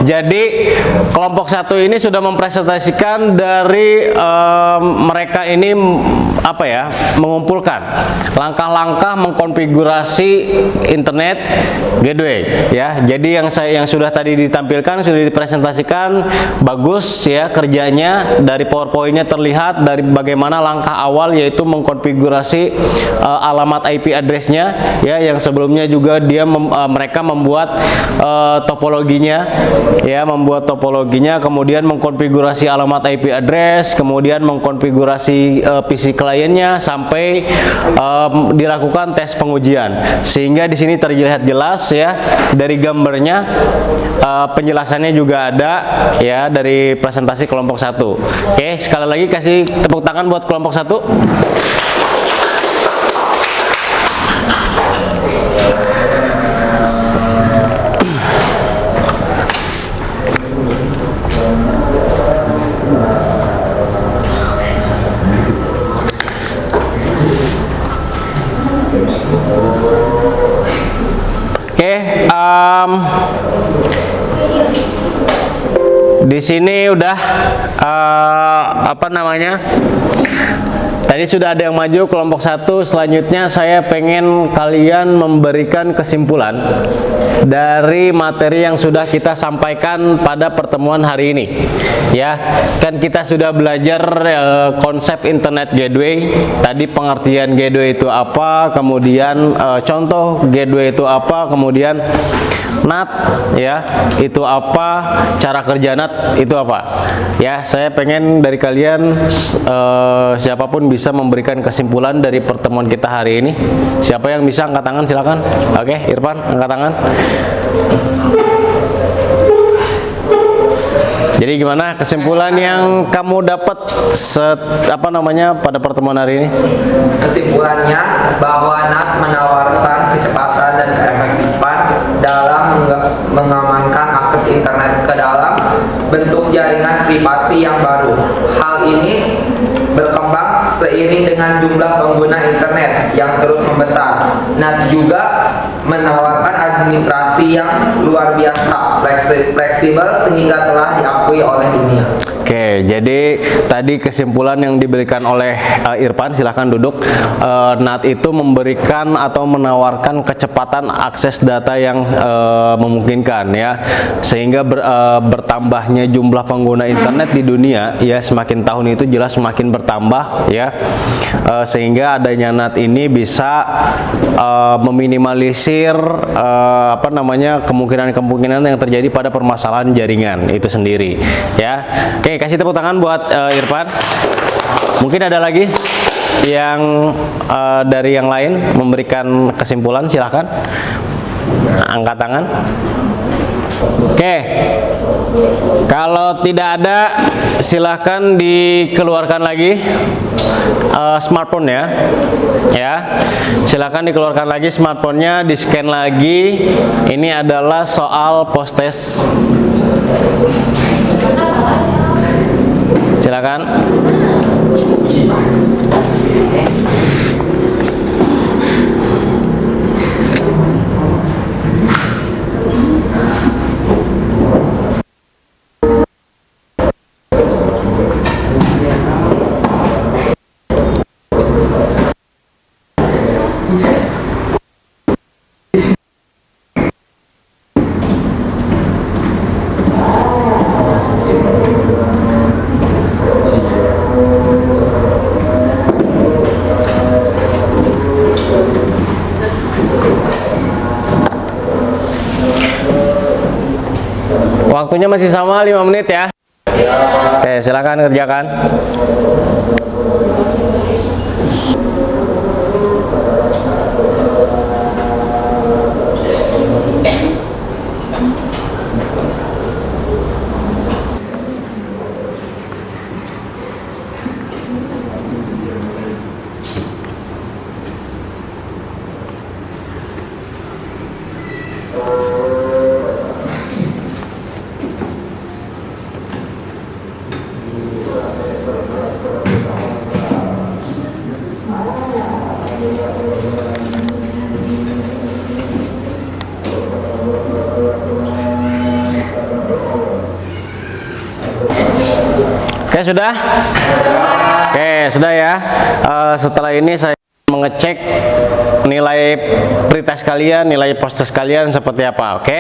Jadi kelompok 1 ini sudah mempresentasikan dari mereka ini apa ya? Mengumpulkan langkah-langkah mengkonfigurasi internet gateway ya. Jadi yang sudah tadi ditampilkan, sudah dipresentasikan bagus ya kerjanya, dari PowerPoint-nya terlihat dari bagaimana dimana langkah awal yaitu mengkonfigurasi alamat IP address-nya, ya, yang sebelumnya juga mereka membuat topologinya, ya, kemudian mengkonfigurasi alamat IP address, kemudian mengkonfigurasi PC kliennya sampai dilakukan tes pengujian. Sehingga di sini terlihat jelas, ya, dari gambarnya, penjelasannya juga ada, ya, dari presentasi kelompok 1. Oke, sekali lagi kasih tepuk tangan buat kelompok 1. Oke, di sini udah apa namanya? Tadi sudah ada yang maju kelompok 1. Selanjutnya saya pengen kalian memberikan kesimpulan dari materi yang sudah kita sampaikan pada pertemuan hari ini. Ya, kan kita sudah belajar konsep internet gateway. Tadi pengertian gateway itu apa, kemudian contoh gateway itu apa, kemudian NAT, ya, itu apa, cara kerja NAT itu apa. Ya, saya pengen dari kalian siapapun bisa memberikan kesimpulan dari pertemuan kita hari ini. Siapa yang bisa angkat tangan, silakan. Oke, Irfan, angkat tangan. Jadi gimana kesimpulan yang kamu dapat pada pertemuan hari ini? Kesimpulannya bahwa NAT menawarkan kecepatan dan keefektifan dalam mengamankan akses internet ke dalam bentuk jaringan privasi yang baru. Hal ini berkembang seiring dengan jumlah pengguna internet yang terus membesar. NAT juga menawarkan administrasi yang luar biasa, fleksibel sehingga telah diakui oleh dunia. Oke, jadi tadi kesimpulan yang diberikan oleh Irfan, silahkan duduk. NAT itu memberikan atau menawarkan kecepatan akses data yang memungkinkan, ya, sehingga bertambahnya jumlah pengguna internet di dunia, ya, semakin tahun itu jelas semakin bertambah, ya, sehingga adanya NAT ini bisa meminimalisir kemungkinan-kemungkinan yang terjadi pada permasalahan jaringan itu sendiri, ya. Oke, kasih tepuk tangan buat Irfan. Mungkin ada lagi yang dari yang lain memberikan kesimpulan, silahkan angkat tangan. Oke, kalau tidak ada silahkan dikeluarkan lagi smartphone-nya, ya, silahkan dikeluarkan lagi smartphone-nya, di scan lagi. Ini adalah soal post test. Silakan. Waktunya masih sama 5 menit, ya. Oke, silakan kerjakan. Oke, sudah? Oke, sudah, ya. Setelah ini saya mengecek nilai pretest kalian, nilai post test kalian seperti apa, oke?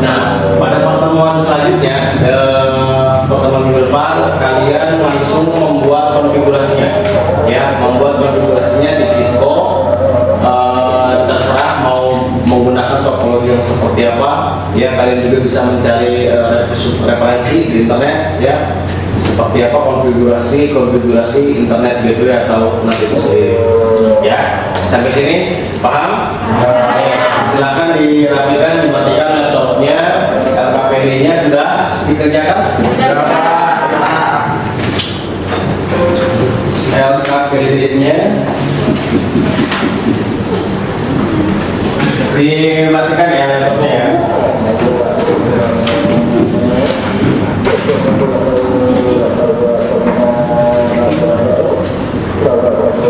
Nah, pada pertemuan selanjutnya, pertemuan minggu depan, kalian langsung membuat konfigurasinya. seperti apa. Ya, kalian juga bisa mencari referensi di internet ya. Seperti apa konfigurasi internet gateway atau NAT itu sendiri. Ya, sampai sini paham? Silakan dirapikan, dimatikan laptopnya. LKPD-nya sudah dikerjakan? LKPD-nya dimatikan ya laptopnya ya.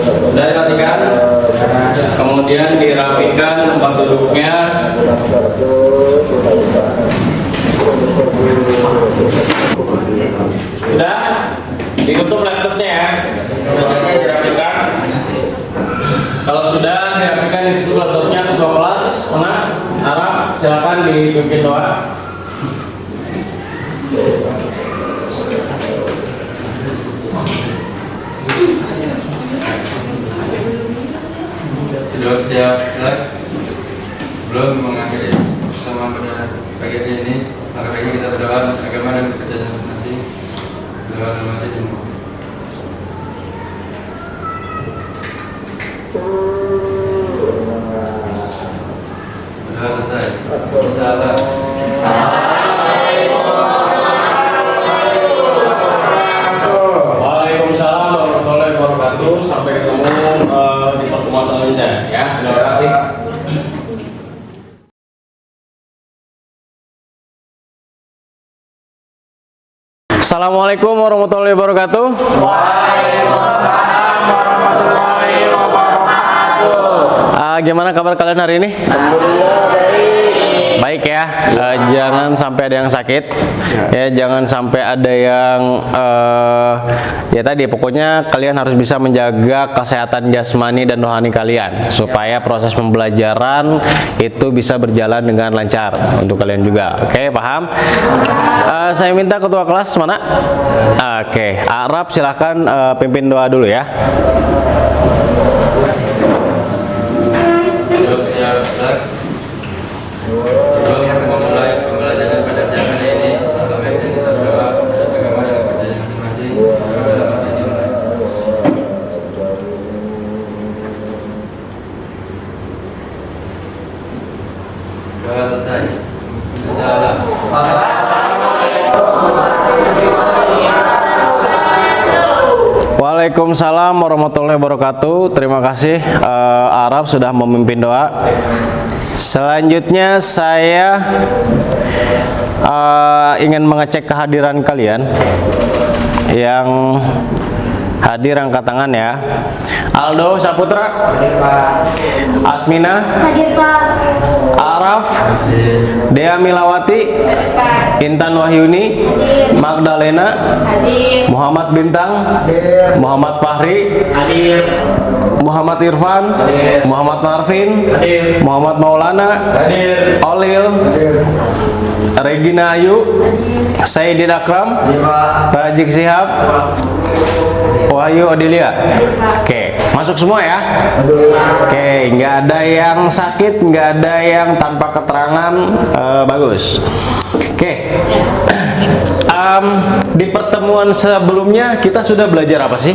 Sudah dimatikan, kemudian dirapikan tempat duduknya. Sudah ditutup laptopnya ya. Sudah dirapikan. Kalau sudah dirapikan ditutup laptopnya, ketua kelas mana Arab silakan dipimpin doa. Sudah siap, belum mengakhiri sama pada pagi ini. Maka baiknya kita berdoa agama dan pekerjaan masing-masing. Berdoa dalam hati semua. Berdoa selesai. Insyaallah. Waalaikumsalam warahmatullahi wabarakatuh. Sampai ketemu di pertemuan selanjutnya ya. Terima kasih. Assalamualaikum warahmatullahi wabarakatuh. Waalaikumsalam warahmatullahi wabarakatuh. Gimana kabar kalian hari ini? Alhamdulillah baik. Baik ya. Jangan sampai ada yang sakit. Ya, jangan sampai ada yang ya tadi pokoknya kalian harus bisa menjaga kesehatan jasmani dan rohani kalian supaya proses pembelajaran itu bisa berjalan dengan lancar untuk kalian juga. Oke, paham? Saya minta ketua kelas mana? Oke, Arab silahkan pimpin doa dulu ya. Sudah siap, sebelum memulai pembelajaran pada siang hari ini, maka baiknya kita berdoa agama dan pekerjaan masing-masing. Berdoa dalam hati dimulai. Doa selesai. Insyaallah. Waalaikumsalam warahmatullahi wabarakatuh. Terima kasih Arab sudah memimpin doa. Selanjutnya saya ingin mengecek kehadiran kalian yang hadir, angkat tangan ya. Aldo Saputra, Asmina, Hadir Pak. Araf, Dea Milawati, Intan Wahyuni, Magdalena, Hadir. Muhammad Bintang, Muhammad Fahri, Muhammad Irfan, Muhammad Marvin, Muhammad Maulana, Olil, Regina Ayu, Sayyidin Akram, Rajik Sihab, Wahyu Odilia. Oke, masuk semua ya. Oke, nggak ada yang sakit, nggak ada yang tanpa keterangan. Bagus. Oke. Di pertemuan sebelumnya kita sudah belajar apa sih?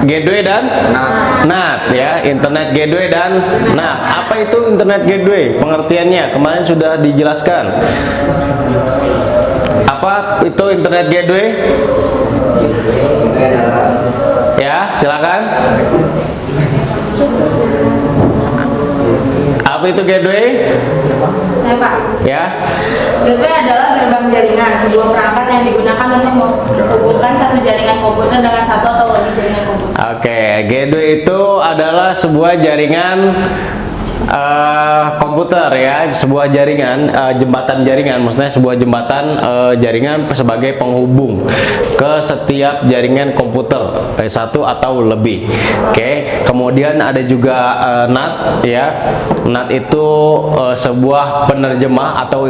Gateway dan NAT ya, Internet Gateway dan NAT. Apa itu Internet Gateway? Pengertiannya kemarin sudah dijelaskan. Apa itu Internet Gateway? Ya, silakan. Apa itu gateway? Saya Pak. Ya. Gateway adalah gerbang jaringan, sebuah perangkat yang digunakan untuk menghubungkan satu jaringan komputer dengan satu atau lebih jaringan komputer. Oke, gateway itu adalah sebuah jaringan komputer ya, sebuah jaringan jembatan jaringan, maksudnya sebuah jembatan jaringan sebagai penghubung ke setiap jaringan komputer 1 atau lebih. Oke, kemudian ada juga NAT ya. NAT itu sebuah penerjemah atau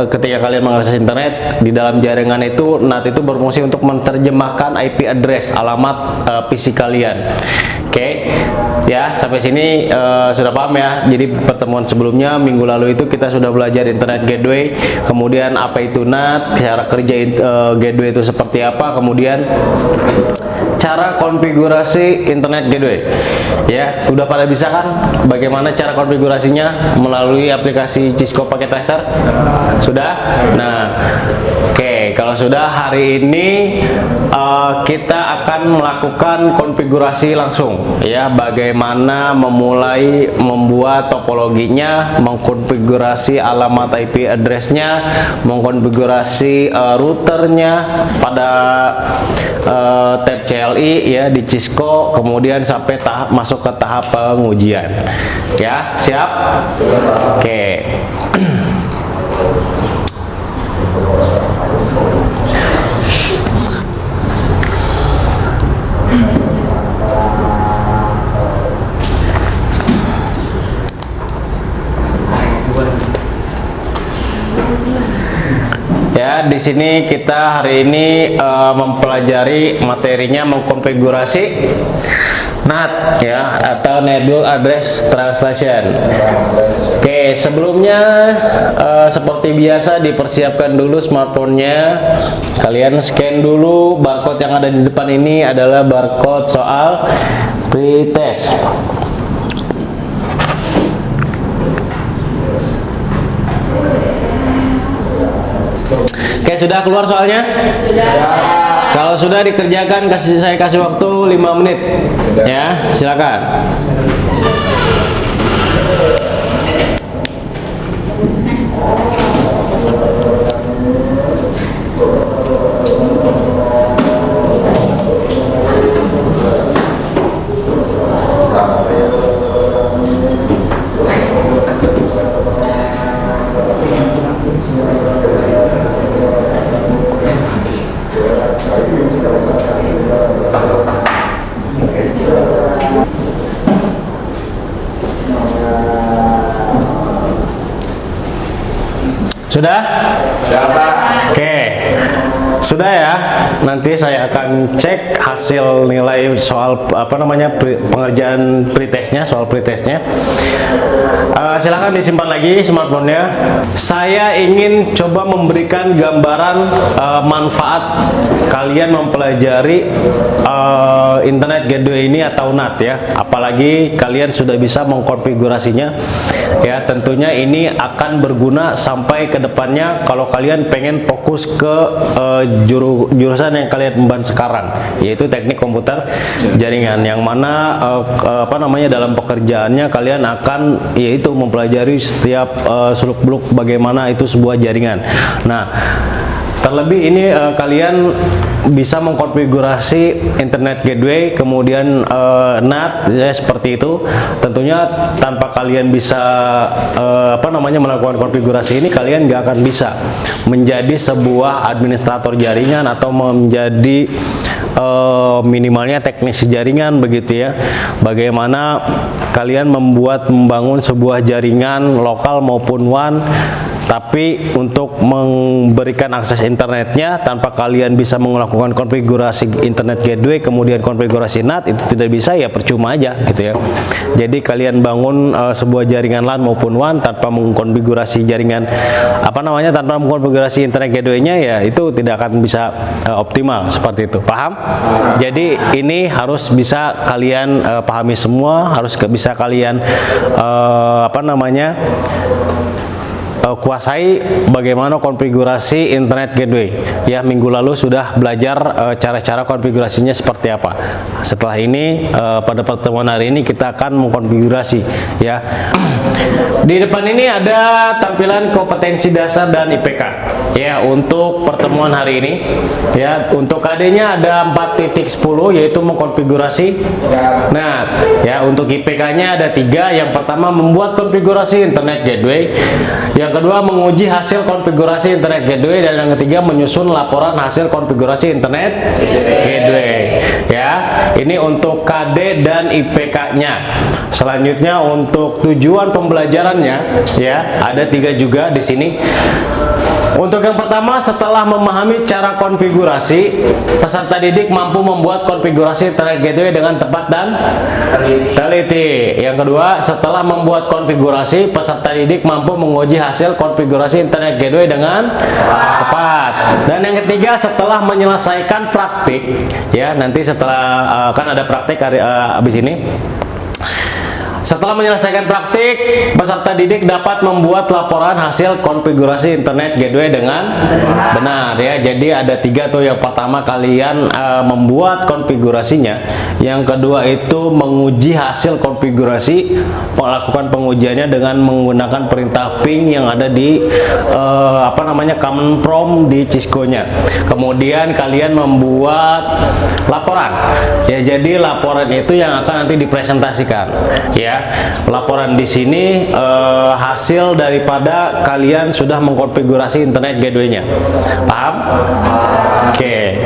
ketika kalian mengakses internet di dalam jaringan itu, NAT itu berfungsi untuk menerjemahkan IP address, alamat PC kalian. Oke, ya sampai sini sudah paham ya. Jadi pertemuan sebelumnya minggu lalu itu kita sudah belajar Internet Gateway, kemudian apa itu NAT, cara kerja gateway itu seperti apa, kemudian cara konfigurasi Internet Gateway. Ya, udah pada bisa kan bagaimana cara konfigurasinya melalui aplikasi Cisco Packet Tracer? Sudah? Nah, oke, kalau sudah, hari ini kita akan melakukan konfigurasi langsung ya, bagaimana memulai membuat topologinya, mengkonfigurasi alamat IP address-nya, mengkonfigurasi routernya pada tab CLI ya di Cisco, kemudian sampai masuk ke tahap pengujian. Ya, siap? Oke. Ya, di sini kita hari ini mempelajari materinya mengkonfigurasi NAT ya, atau Network Address Translation. Oke, sebelumnya seperti biasa dipersiapkan dulu smartphone-nya. Kalian scan dulu barcode yang ada di depan ini adalah barcode soal pretest. Oke, sudah keluar soalnya? Sudah. Kalau sudah dikerjakan, saya kasih waktu 5 menit. Ya, silakan. Sudah? Sudah, Pak. Oke. Sudah ya. Nanti saya akan cek hasil nilai soal pengerjaan pretestnya, soal pretestnya. Silahkan disimpan lagi smartphone-nya. Saya ingin coba memberikan gambaran manfaat kalian mempelajari Internet Gateway ini atau NAT ya. Apalagi kalian sudah bisa mengkonfigurasinya. Ya, tentunya ini akan berguna sampai ke depannya kalau kalian pengen fokus ke jurusan yang kalian emban sekarang, yaitu teknik komputer jaringan, yang mana dalam pekerjaannya kalian akan yaitu mempelajari setiap seluk-beluk bagaimana itu sebuah jaringan. Nah, terlebih ini kalian bisa mengkonfigurasi Internet Gateway, kemudian NAT ya, seperti itu. Tentunya tanpa kalian bisa melakukan konfigurasi ini, kalian nggak akan bisa menjadi sebuah administrator jaringan atau menjadi minimalnya teknisi jaringan begitu ya. Bagaimana kalian membangun sebuah jaringan lokal maupun WAN, tapi untuk memberikan akses internetnya tanpa kalian bisa melakukan konfigurasi Internet Gateway kemudian konfigurasi NAT, itu tidak bisa, ya percuma aja gitu ya. Jadi kalian bangun sebuah jaringan LAN maupun WAN tanpa mengkonfigurasi jaringan tanpa mengkonfigurasi Internet Gateway-nya, ya itu tidak akan bisa optimal seperti itu. Paham? Jadi ini harus bisa kalian pahami semua, harus bisa kalian kuasai bagaimana konfigurasi Internet Gateway. Ya, minggu lalu sudah belajar cara-cara konfigurasinya seperti apa. Setelah ini pada pertemuan hari ini kita akan mengkonfigurasi ya. Di depan ini ada tampilan kompetensi dasar dan IPK. Ya, untuk pertemuan hari ini ya, untuk KD-nya ada 4.10 yaitu mengkonfigurasi. Nah, ya untuk IPK-nya ada 3. Yang pertama membuat konfigurasi Internet Gateway. Yang kedua menguji hasil konfigurasi Internet Gateway, dan yang ketiga menyusun laporan hasil konfigurasi Internet Gateway. Ya, ya. Ini untuk KD dan IPK-nya. Selanjutnya untuk tujuan pembelajarannya ya, ada 3 juga di sini. Untuk yang pertama, setelah memahami cara konfigurasi, peserta didik mampu membuat konfigurasi Internet Gateway dengan tepat dan teliti. Yang kedua, setelah membuat konfigurasi, peserta didik mampu menguji hasil konfigurasi Internet Gateway dengan tepat. Dan yang ketiga, setelah menyelesaikan praktik, ya nanti setelah kan ada praktik habis ini. Setelah menyelesaikan praktik, peserta didik dapat membuat laporan hasil konfigurasi Internet Gateway dengan benar ya. Jadi ada 3 tuh. Yang pertama kalian membuat konfigurasinya, yang kedua itu menguji hasil konfigurasi, melakukan pengujiannya dengan menggunakan perintah ping yang ada di command prompt di Cisco-nya. Kemudian kalian membuat laporan ya. Jadi laporan itu yang akan nanti dipresentasikan ya. Laporan di sini hasil daripada kalian sudah mengkonfigurasi Internet Gateway-nya. Paham? Oke.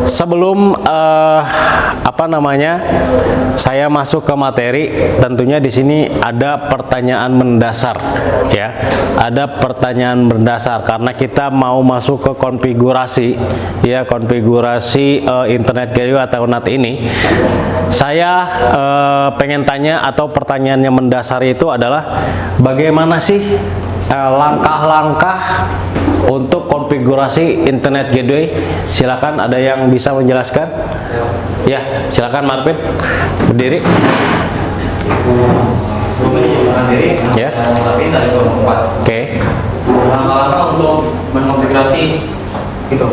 Sebelum saya masuk ke materi, tentunya di sini ada pertanyaan mendasar ya. Ada pertanyaan mendasar karena kita mau masuk ke konfigurasi ya, konfigurasi Internet Gateway atau NAT ini. Saya pengen tanya, atau pertanyaannya mendasar itu adalah bagaimana sih langkah-langkah untuk konfigurasi Internet Gateway? Silakan, ada yang bisa menjelaskan? Ya, silakan Marvin, berdiri. Ya. Dari kelompok 4. Oke. Langkah-langkah untuk mengonfigurasi itu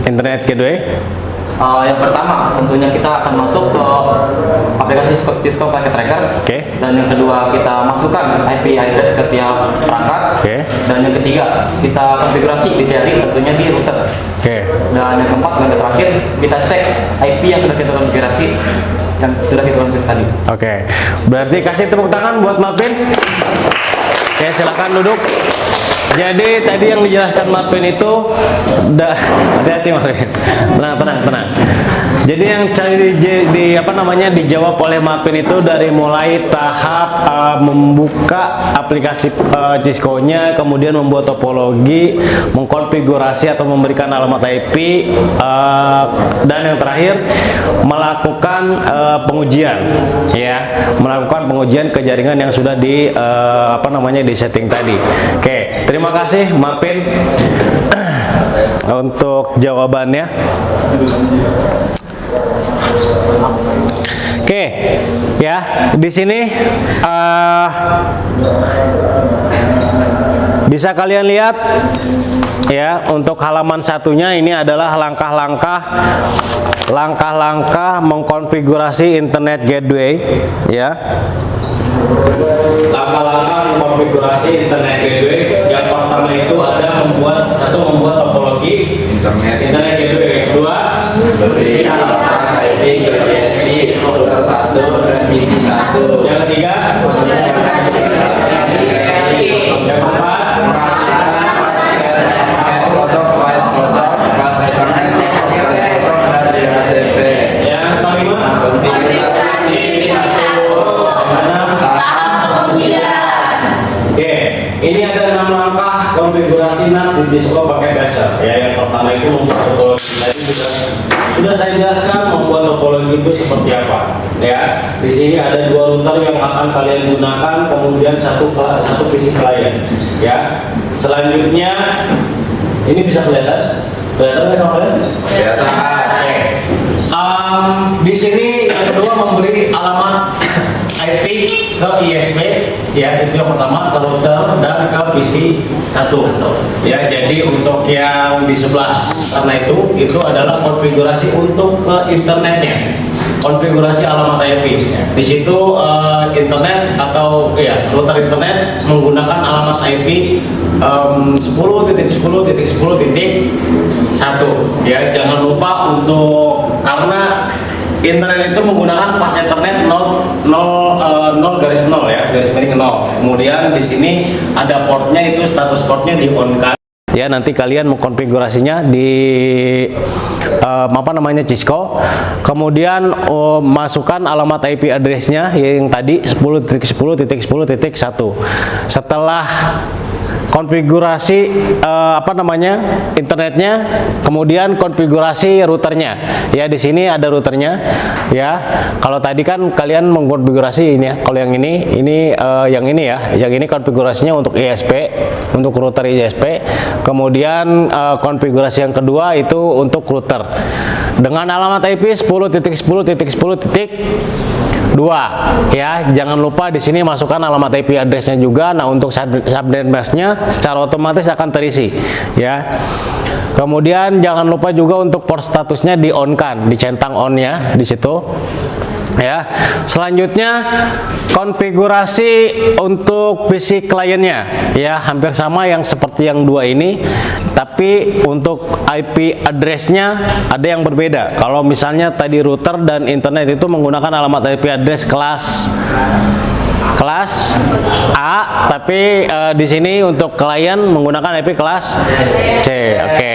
Internet Gateway. Yang pertama tentunya kita akan masuk ke aplikasi Cisco Packet Tracker. Oke. Dan yang kedua kita masukkan IP address ke tiap perangkat. Oke. Dan yang ketiga kita konfigurasi di jaring, tentunya di router. Oke. Dan yang keempat dan yang terakhir kita cek IP yang sudah kita konfigurasi, yang sudah kita konfigurasi tadi. Oke. Berarti kasih tepuk tangan buat Marvin. Oke, silakan duduk. Jadi tadi yang dijelaskan Marvin itu hati-hati Marvin. Tenang. Jadi yang dijawab oleh Marvin itu dari mulai tahap membuka aplikasi Cisco-nya, kemudian membuat topologi, mengkonfigurasi atau memberikan alamat IP, dan yang terakhir melakukan pengujian ya, melakukan pengujian ke jaringan yang sudah di di setting tadi. Oke, terima kasih Marvin untuk jawabannya. Oke, ya di sini bisa kalian lihat ya, untuk halaman satunya ini adalah langkah-langkah mengkonfigurasi Internet Gateway ya. Langkah-langkah mengkonfigurasi Internet Gateway. Yang pertama itu ada membuat topologi Internet Gateway. Yang kedua, beri alamat IP ke ISP router 1 dan PC 1. yang ketiga, yang keempat, yang kelima, oke, ini ada 6 langkah konfigurasi NAT di Cisco pakai Tracer ya. Yang pertama itu membuat topologi. Tadi sudah saya jelaskan membuat topologi itu seperti apa ya. Di sini ada 2 router yang akan kalian gunakan, kemudian satu PC klien ya. Selanjutnya ini bisa kelihatan nggak sama kalian? Kelihatan. Di sini yang kedua memberi alamat IP ke ISP ya, itu yang pertama, ke router dan ke PC 1 ya. Jadi untuk yang di sebelah sana itu adalah konfigurasi untuk ke internetnya, konfigurasi alamat IP. Di situ internet atau ya router internet menggunakan alamat IP 10.10.10.1 ya. Jangan lupa karena internet itu menggunakan pas internet 0 0 ya, garis miring 0. Kemudian di sini ada portnya, itu status portnya di on kan. Ya, nanti kalian mengkonfigurasinya di apa namanya Cisco. Kemudian masukkan alamat IP addressnya yang tadi 10.10.10.1. Setelah konfigurasi apa namanya internetnya, kemudian konfigurasi routernya. Ya, di sini ada routernya. Ya, kalau tadi kan kalian mengkonfigurasi ini ya. Kalau yang ini yang ini ya. Yang ini konfigurasinya untuk ISP, untuk router ISP. Kemudian konfigurasi yang kedua itu untuk router dengan alamat IP 10.10.10.2 ya. Jangan lupa di sini masukkan alamat IP addressnya juga. Nah, untuk subnet masknya secara otomatis akan terisi ya. Kemudian jangan lupa juga untuk port statusnya di on kan, dicentang on ya di situ. Ya, selanjutnya konfigurasi untuk PC kliennya ya, hampir sama yang seperti yang dua ini, tapi untuk IP addressnya ada yang berbeda. Kalau misalnya tadi router dan internet itu menggunakan alamat IP address kelas A, tapi di sini untuk klien menggunakan IP kelas C. Oke.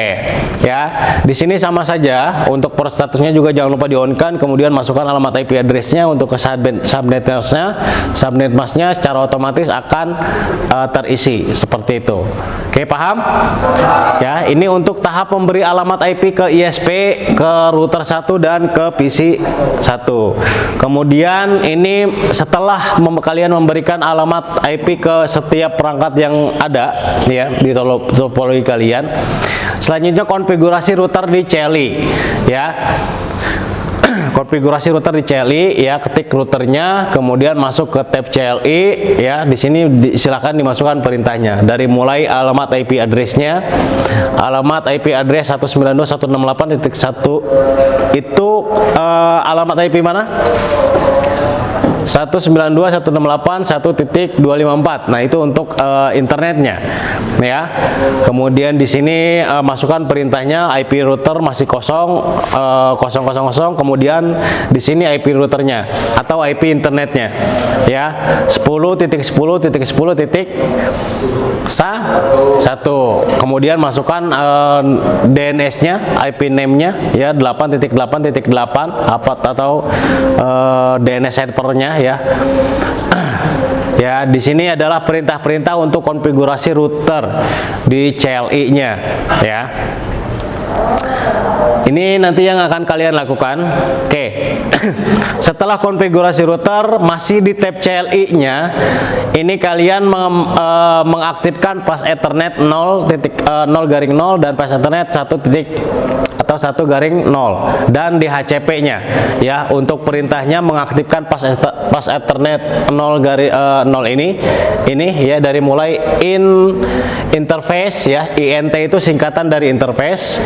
Ya, di sini sama saja. Untuk port statusnya juga jangan lupa di-on-kan, kemudian masukkan alamat IP addressnya untuk ke subnet masknya secara otomatis akan terisi seperti itu. Oke, paham? Ya, ini untuk tahap memberi alamat IP ke ISP, ke router 1 dan ke PC 1. Kemudian ini setelah kalian memberikan alamat IP ke setiap perangkat yang ada ya di topologi kalian, selanjutnya konfigurasi router di CLI ya. Konfigurasi router di CLI ya, ketik routernya, kemudian masuk ke tab CLI ya. Di sini silakan dimasukkan perintahnya dari mulai alamat IP addressnya, alamat IP address 192.168.1 itu alamat IP mana? 192.168.1.254. Nah, itu untuk internetnya ya. Kemudian di sini masukkan perintahnya IP router masih 000, kemudian di sini IP routernya atau IP internetnya ya, 10.10.10.1. Kemudian masukkan DNS-nya, IP name-nya ya, 8.8.8 atau DNS servernya ya. Ya, di sini adalah perintah-perintah untuk konfigurasi router di CLI-nya ya. Ini nanti yang akan kalian lakukan. Oke. Setelah konfigurasi router masih di tab CLI-nya, ini kalian mengaktifkan pas Ethernet 0.0/0 dan pas Ethernet 1.0 dan di HCP-nya ya. Untuk perintahnya mengaktifkan pas Ethernet 0/0 ini ya, dari mulai interface ya, INT itu singkatan dari interface,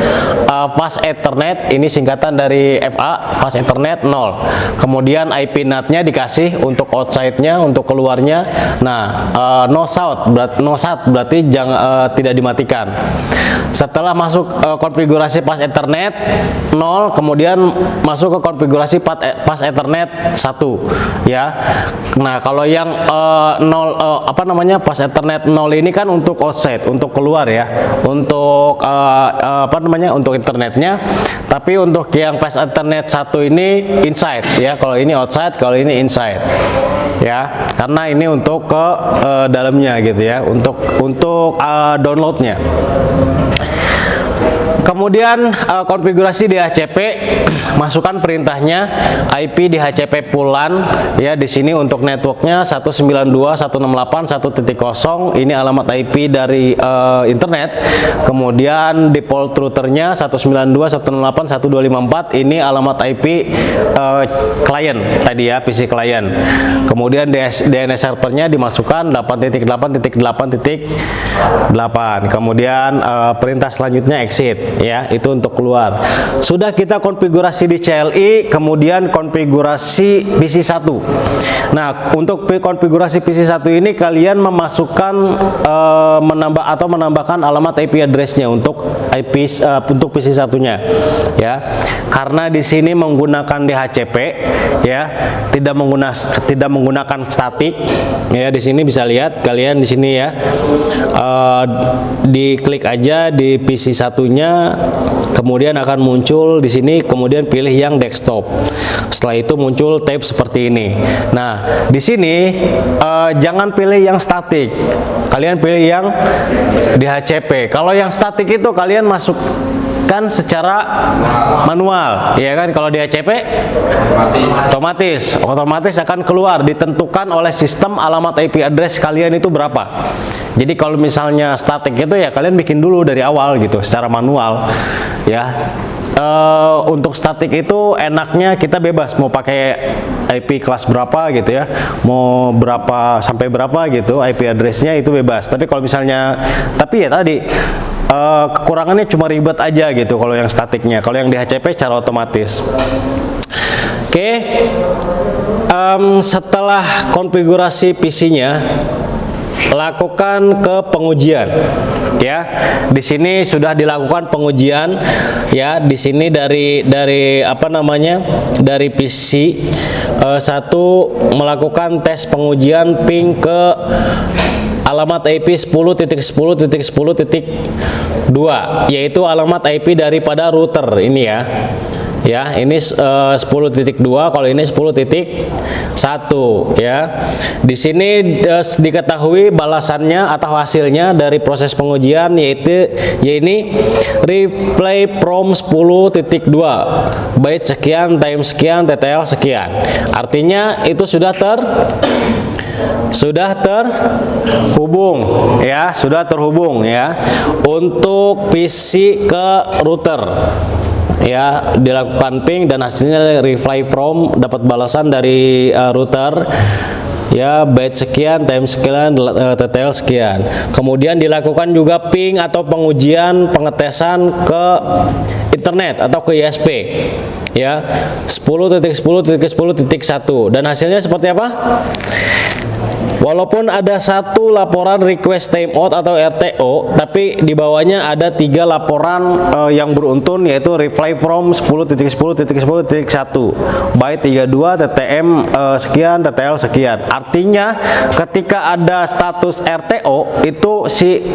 fast Ethernet ini singkatan dari FA, fast Ethernet 0. Kemudian IP NAT-nya dikasih untuk outside-nya, untuk keluarnya. Nah, no SAT berarti jangan tidak dimatikan. Setelah masuk konfigurasi pas Ethernet 0, kemudian masuk ke konfigurasi pas Ethernet 1 ya. Nah, kalau yang 0 pas Ethernet 0 ini kan untuk outside, untuk keluar ya, untuk untuk internetnya. Tapi untuk yang pas Ethernet 1 ini inside ya, kalau ini outside, kalau ini inside ya, karena ini untuk ke dalamnya gitu ya, untuk downloadnya. Kemudian konfigurasi DHCP, masukkan perintahnya IP DHCP pulan ya. Di sini untuk networknya 192.168.1.0, ini alamat IP dari internet. Kemudian default routernya 192.168.1.254, ini alamat IP klien tadi ya, PC klien. Kemudian DNS servernya dimasukkan 8.8.8.8. Kemudian perintah selanjutnya exit ya, itu untuk keluar. Sudah kita konfigurasi di CLI, kemudian konfigurasi PC1. Nah, untuk konfigurasi PC1 ini kalian memasukkan menambahkan alamat IP addressnya untuk IP untuk PC satunya ya. Karena di sini menggunakan DHCP ya, tidak menggunakan statik ya. Di sini bisa lihat kalian di sini ya. Diklik aja di PC satunya, kemudian akan muncul di sini, kemudian pilih yang desktop. Setelah itu muncul tab seperti ini. Nah, di sini jangan pilih yang statik. Kalian pilih yang DHCP. Kalau yang statik itu kalian masukkan secara manual, ya kan? Kalau DHCP otomatis akan keluar, ditentukan oleh sistem alamat IP address kalian itu berapa. Jadi kalau misalnya statik itu ya kalian bikin dulu dari awal gitu secara manual ya. Untuk statik itu enaknya kita bebas mau pakai IP kelas berapa gitu ya, mau berapa sampai berapa gitu IP addressnya itu bebas. Tapi kalau misalnya ya tadi kekurangannya cuma ribet aja gitu kalau yang statiknya. Kalau yang DHCP secara otomatis. Oke. Setelah konfigurasi PC-nya, lakukan ke pengujian ya. Di sini sudah dilakukan pengujian ya. Di sini dari apa namanya, dari PC satu melakukan tes pengujian ping ke alamat IP 10.10.10.2 yaitu alamat IP daripada router ini ya. Ya, ini 10.2, kalau ini 10.1 ya. Di sini diketahui balasannya atau hasilnya dari proses pengujian yaitu replay from 10.2 byte sekian, time sekian, TTL sekian. Artinya itu sudah terhubung ya, untuk PC ke router. Ya, dilakukan ping dan hasilnya reply from, dapat balasan dari router ya, byte sekian, time sekian, TTL sekian. Kemudian dilakukan juga ping atau pengujian pengetesan ke internet atau ke ISP ya, 10.10.10.1 dan hasilnya seperti apa? Walaupun ada satu laporan request timeout atau RTO, tapi di bawahnya ada 3 laporan yang beruntun, yaitu reply from 10.10.10.1 byte 32, TTM sekian, TTL sekian. Artinya ketika ada status RTO itu si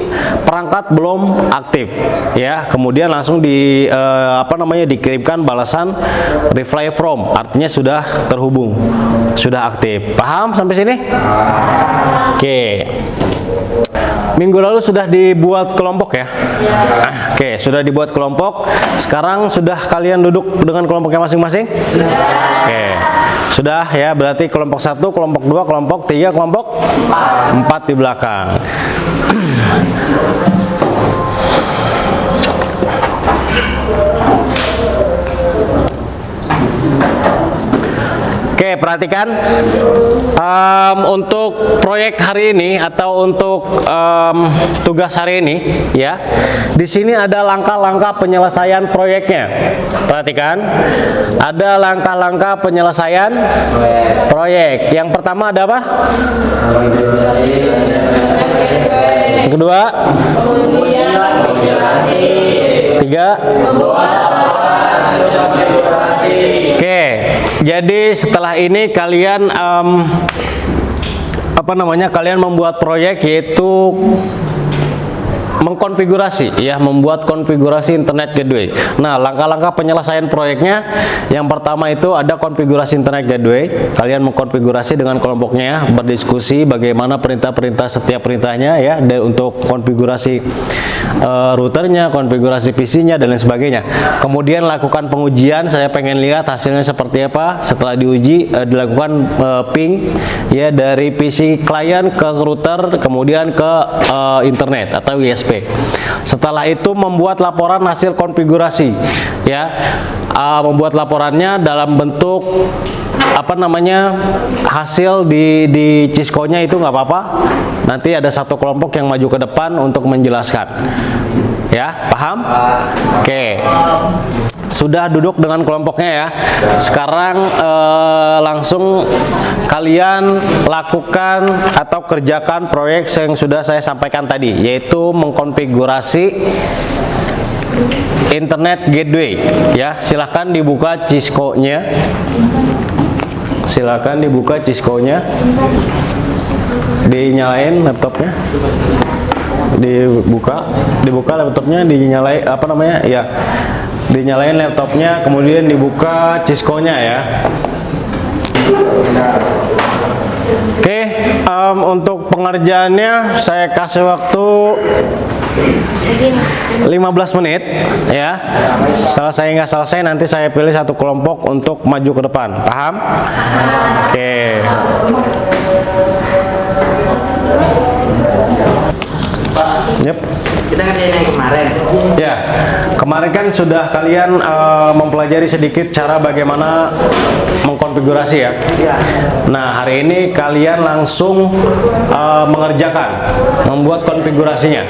perangkat belum aktif ya, kemudian langsung dikirimkan balasan reply from, artinya sudah terhubung, sudah aktif. Paham sampai sini? Oke. Minggu lalu sudah dibuat kelompok ya? Oke, sudah dibuat kelompok. Sekarang sudah kalian duduk dengan kelompoknya masing-masing? Oke. Sudah ya, berarti kelompok 1, kelompok 2, kelompok 3, kelompok 4 di belakang. Oke, perhatikan untuk proyek hari ini atau untuk tugas hari ini ya. Di sini ada langkah-langkah penyelesaian proyeknya. Perhatikan, ada langkah-langkah penyelesaian proyek. Yang pertama ada apa? Yang kedua? Tiga? Oke, jadi setelah ini kalian kalian membuat proyek yaitu mengkonfigurasi ya, membuat konfigurasi internet gateway. Nah, langkah-langkah penyelesaian proyeknya, yang pertama itu ada konfigurasi internet gateway. Kalian mengkonfigurasi dengan kelompoknya ya, berdiskusi bagaimana perintah-perintah setiap perintahnya ya, dan untuk konfigurasi routernya, konfigurasi PC-nya dan lain sebagainya. Kemudian lakukan pengujian, saya pengen lihat hasilnya seperti apa. Setelah diuji, dilakukan ping ya dari PC klien ke router, kemudian ke internet atau ISP. Setelah itu membuat laporan hasil konfigurasi ya, membuat laporannya dalam bentuk hasil di Cisco-nya itu nggak apa-apa. Nanti ada satu kelompok yang maju ke depan untuk menjelaskan. Ya, paham? Oke. Sudah duduk dengan kelompoknya ya. Sekarang langsung kalian lakukan atau kerjakan proyek yang sudah saya sampaikan tadi, yaitu mengkonfigurasi Internet Gateway ya. Silahkan dibuka Cisco-nya. Silakan dibuka Cisco-nya. Dinyalain laptopnya. Dibuka laptopnya, dinyalain apa namanya? Ya. Dinyalain laptopnya, kemudian dibuka Cisco-nya ya. Oke, untuk pengerjaannya saya kasih waktu 15 menit ya. Selesai nggak selesai nanti saya pilih satu kelompok untuk maju ke depan. Paham? Oke. Yep. Kita ngerjain yang kemarin. Ya, kemarin kan sudah kalian mempelajari sedikit cara bagaimana mengkonfigurasi ya. Nah, hari ini kalian langsung membuat konfigurasinya.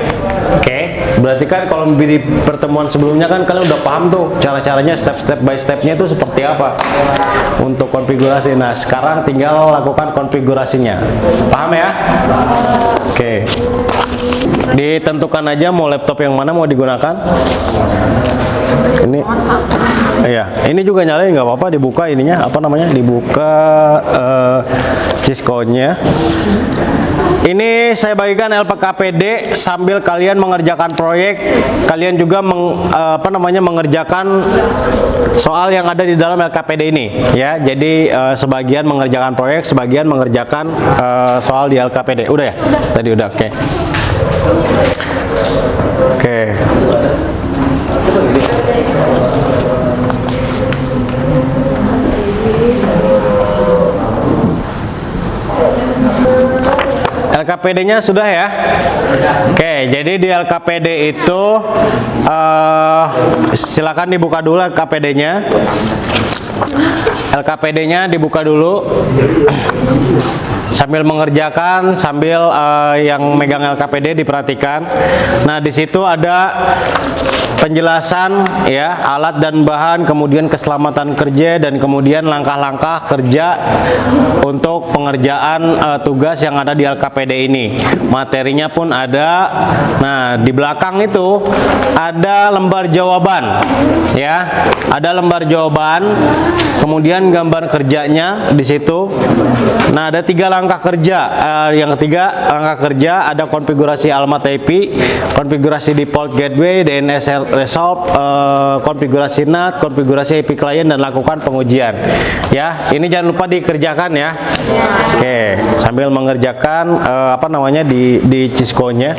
Oke, berarti kan kalau di pertemuan sebelumnya kan kalian udah paham tuh cara-caranya step by stepnya itu seperti apa untuk konfigurasi. Nah, sekarang tinggal lakukan konfigurasinya. Paham ya? Oke. Ditentukan aja mau laptop yang mana mau digunakan. Ini, iya, ini juga nyalain nggak apa-apa, dibuka ininya apa namanya, dibuka Cisco-nya. Ini saya bagikan LPKPD sambil kalian mengerjakan proyek, kalian juga mengerjakan soal yang ada di dalam LKPD ini ya. Jadi sebagian mengerjakan proyek, sebagian mengerjakan soal di LKPD. Udah ya? Tadi udah, oke. Oke. LKPD-nya sudah ya? Oke, jadi di LKPD itu silakan dibuka dulu LKPD-nya. LKPD-nya dibuka dulu. Sambil mengerjakan, sambil yang megang LKPD diperhatikan. Nah, di situ ada penjelasan ya, alat dan bahan, kemudian keselamatan kerja, dan kemudian langkah-langkah kerja untuk pengerjaan tugas yang ada di LKPD ini. Materinya pun ada. Nah, di belakang itu ada lembar jawaban ya. Ada lembar jawaban, kemudian gambar kerjanya di situ. Nah, ada 3 langkah kerja. Yang ketiga langkah kerja ada konfigurasi alamat IP, konfigurasi default gateway, DNS resolve, konfigurasi NAT, konfigurasi IP client, dan lakukan pengujian. Ya, ini jangan lupa dikerjakan ya. Oke, sambil mengerjakan di Cisco-nya.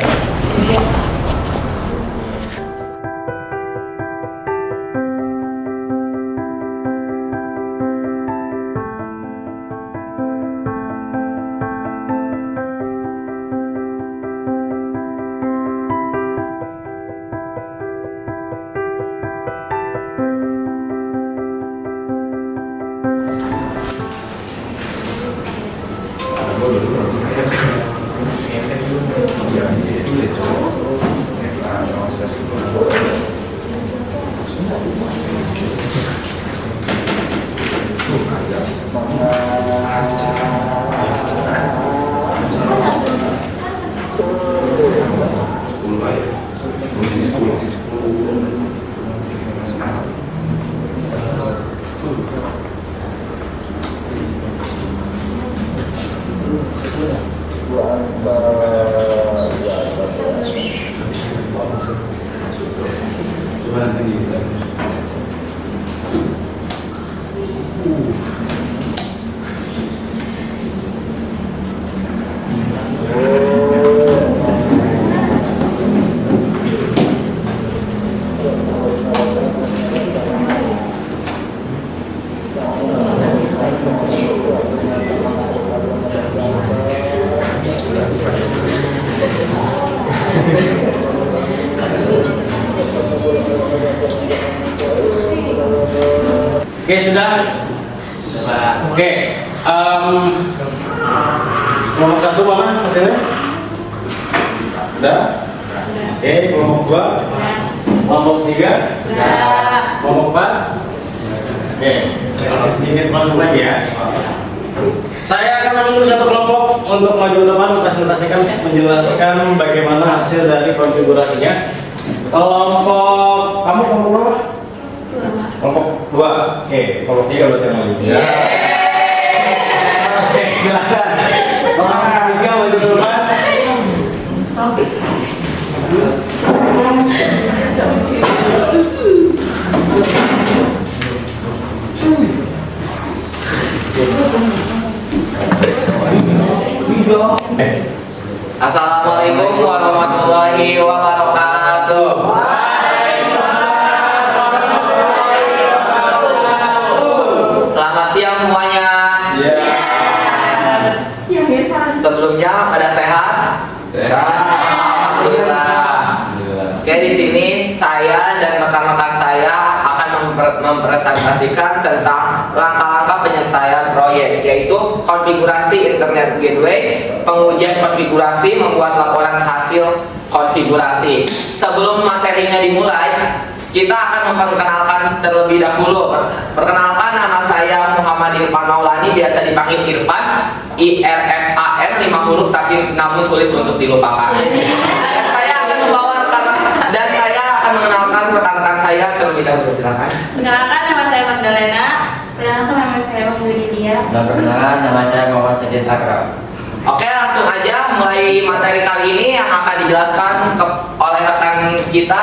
Oke, sudah. Oke. Kelompok 1 mana hasilnya? Sudah. Oke, kelompok 2. Kelompok 3. Sudah. Kelompok 4. Oke, masih sedikit proses lagi ya. Saya akan menunggu satu kelompok untuk maju ke depan, menjelaskan bagaimana hasil dari konfigurasinya. Kelompok kamu kelompok berapa? Kelompok 2. Oke, kelompok 3 berarti yang maju. Oke, silakan. Kelompok 3 maju duluan. Assalamualaikum warahmatullahi wabarakatuh. Selamat siang semuanya. Sebelumnya pada sehat? Alhamdulillah. Oke, di sini saya dan rekan-rekan saya akan mempresentasikan tentang langkah-langkah penyelesaian proyek, yaitu konfigurasi internet gateway, pengujian konfigurasi, membuat laporan hasil konfigurasi. Sebelum materinya dimulai, kita akan memperkenalkan terlebih dahulu. Perkenalkan, nama saya Muhammad Irfan Maulani, biasa dipanggil Irfan, IRFAN, 5 huruf tapi namun sulit untuk dilupakan. Dan saya akan mengenalkan rekan-rekan saya terlebih dahulu. Silakan. Perkenalkan, nama saya Magdalena. Perkenalkan, nama saya Widya. Dan perkenalkan, nama saya Muhammad Syedin Akram. Oke, langsung aja mulai materi kali ini yang akan dijelaskan oleh rekan kita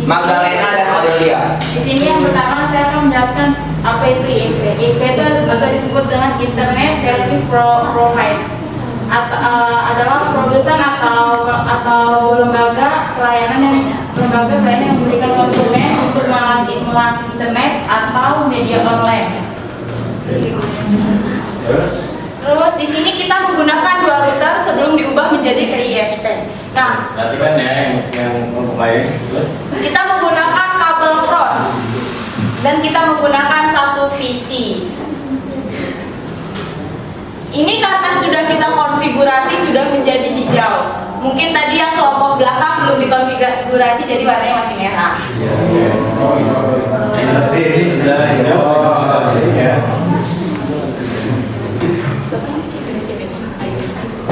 Magdalena dan Adelia. Di sini yang pertama saya akan menjelaskan apa itu ISP. ISP itu atau disebut dengan Internet Service Provider. Adalah produsen atau lembaga pelayanan yang memberikan konsumen untuk mengakses internet atau media online. Terus di sini kita menggunakan 2 router sebelum diubah menjadi ke ISP. Nah, Perhatikan ya yang mulai. Terus kita menggunakan kabel cross dan kita menggunakan 1 PC. Ini karena sudah kita konfigurasi sudah menjadi hijau. Mungkin tadi yang kelompok belakang belum dikonfigurasi jadi warnanya masih merah. nanti ini sudah hijau. Ya.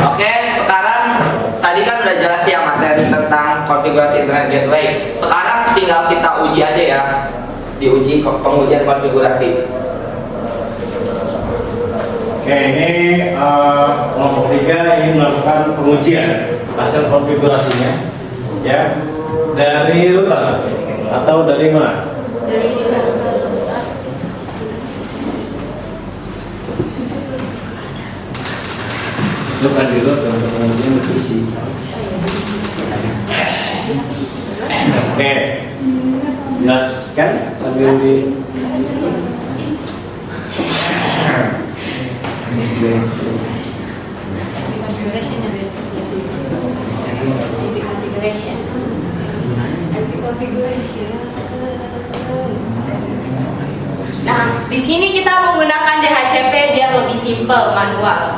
Oke, sekarang tadi kan udah jelas ya materi tentang konfigurasi internet gateway. Sekarang tinggal kita uji aja ya, diuji pengujian konfigurasi. Oke, ini kelompok 3 ingin melakukan pengujian hasil konfigurasinya, ya, dari router atau dari mana? Dari Bukan di router untuk pengujian PC. Oke, jelaskan sambil di. Nah, di sini kita menggunakan DHCP biar lebih simpel manual.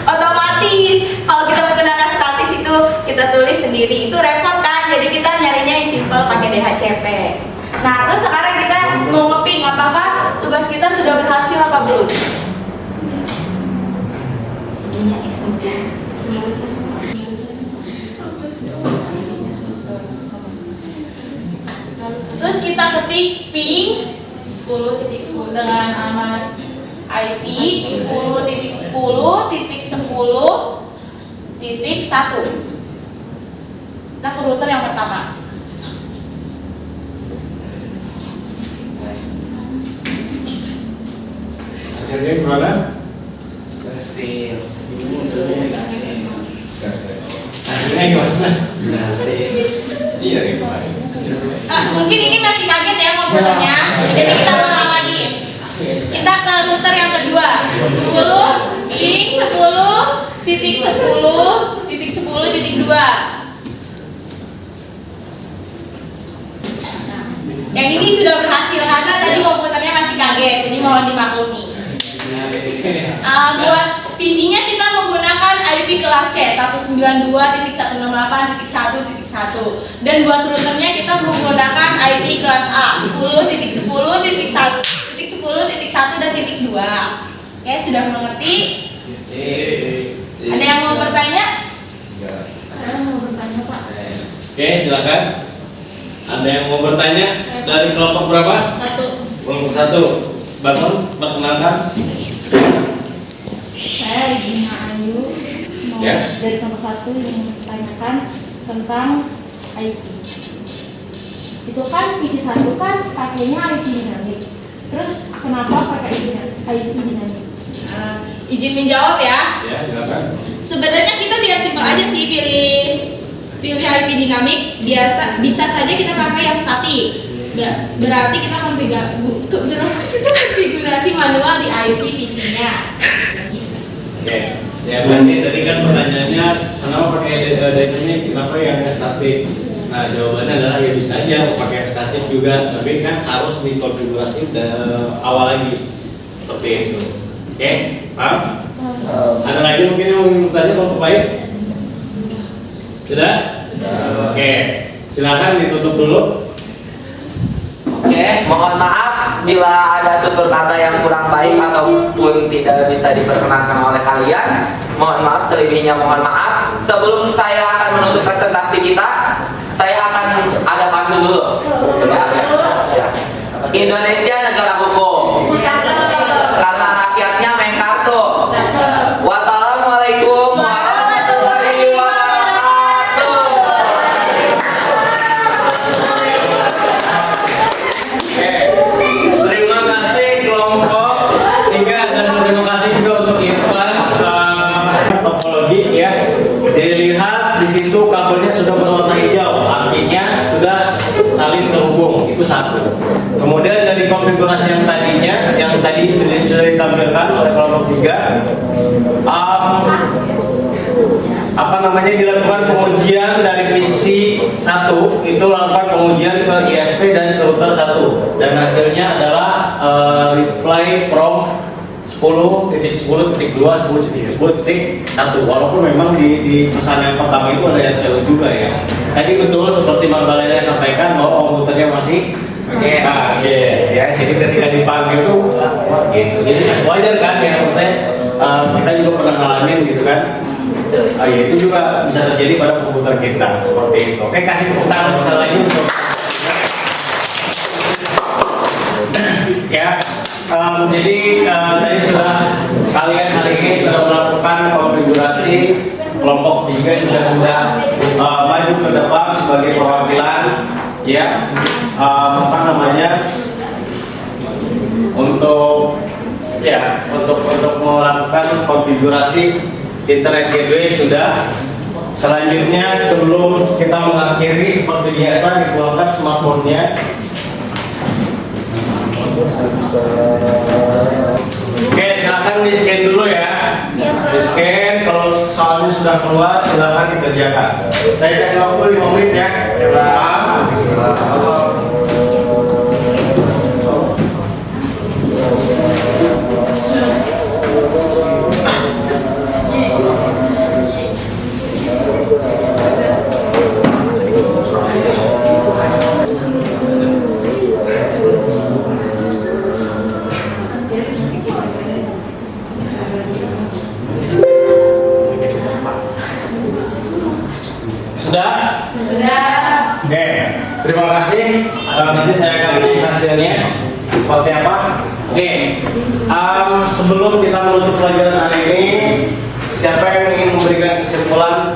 Otomatis. Kalau kita menggunakan statis itu kita tulis sendiri, itu repot kan? Jadi kita nyarinya yang simpel pakai DHCP. Nah, terus sekarang kita mau ngeping apakah tugas kita sudah berhasil apa belum? Terus kita ketik ping 10.10 dengan alamat IP 10.10.10.1. Kita ke router yang pertama. Hasilnya gimana? Hasilnya gimana? Iya, gimana? Mungkin ini masih kaget ya komputernya. Jadi kita ulang lagi. Kita ke router yang kedua. 10.10.10.10.2. Yang ini sudah berhasil karena tadi komputernya masih kaget. Jadi mohon dimaklumi. Buat PC-nya kita menggunakan IP kelas C 192.168.1.1 dan buat routernya kita menggunakan IP kelas A 10.10.1.10.1 dan .2. Oke, sudah mengerti? Ada yang mau bertanya? Oke, silakan. Ada yang mau bertanya dari kelompok berapa? 1. Kelompok 1. Bangun, perkenalkan. Saya Gina Ayu mau Ya. dari kelompok 1 yang mempertanyakan tentang IP. Itu kan isi 1 kan pakainya IP dinamik. Terus kenapa pakai IP dinamik? Izin menjawab ya. Ya, silakan. Sebenarnya kita biar simpel aja sih pilih IP dinamik. Bisa saja kita pakai yang statik. Berarti kita konfigurasi manual di IP PC-nya. Oke. Ya, berarti tadi kan pertanyaannya kenapa pakai dynamic, kenapa yang statik? Nah, jawabannya adalah ya bisa aja pakai statik juga, tapi kan harus dikonfigurasi awal lagi. Seperti itu. Oke, paham? Ada lagi mungkin yang mau bertanya kalau baik? Sudah? Oke, silakan ditutup dulu. Oke, mohon maaf bila ada tutur kata yang kurang baik ataupun tidak bisa diperkenankan oleh kalian. Mohon maaf, selebihnya mohon maaf. Sebelum saya akan menutup presentasi kita, saya akan ada pandu dulu. Ya. Indonesia negara hukum. Karena rakyatnya main kartu. Wassalamualaikum warahmatullahi wabarakatuh. Oke, terima kasih kelompok 3 dan terima kasih juga untuk Irfan topologi ya. Dilihat di situ kabelnya sudah berwarna hijau, artinya sudah saling terhubung. Itu satu. Kemudian dari konfigurasi yang tadinya, yang tadi sudah ditampilkan oleh kelompok 3, dilakukan pengujian dari PC 1 itu lakukan pengujian ke ISP dan ke router 1 dan hasilnya adalah reply from 10.10.2 10.10.1 walaupun memang di pesan yang pertama itu ada yang jauh juga ya. Tadi betul seperti Mbak Balena sampaikan bahwa komputernya masih ya, jadi ketika dipanggil tuh gitu. Jadi wajar kan ya, maksudnya kita juga pernah ngalamin gitu kan. Itu juga bisa terjadi pada komputer kita seperti itu. Oke, kasih tepuk tangan sekali lagi untuk ya. Jadi tadi sudah kalian hari ini sudah melakukan konfigurasi kelompok 3 juga sudah maju ke depan sebagai perwakilan ya untuk melakukan konfigurasi internet gateway sudah. Selanjutnya sebelum kita mengakhiri seperti biasa dikeluarkan smartphone-nya. Oke, silakan di scan dulu ya. Di scan, kalau soalnya sudah keluar silakan dikerjakan. Saya kasih waktu 5 menit ya. Sudah? Oke, terima kasih. Nanti saya akan lihat hasilnya seperti apa. Oke, sebelum kita menutup pelajaran hari ini, siapa yang ingin memberikan kesimpulan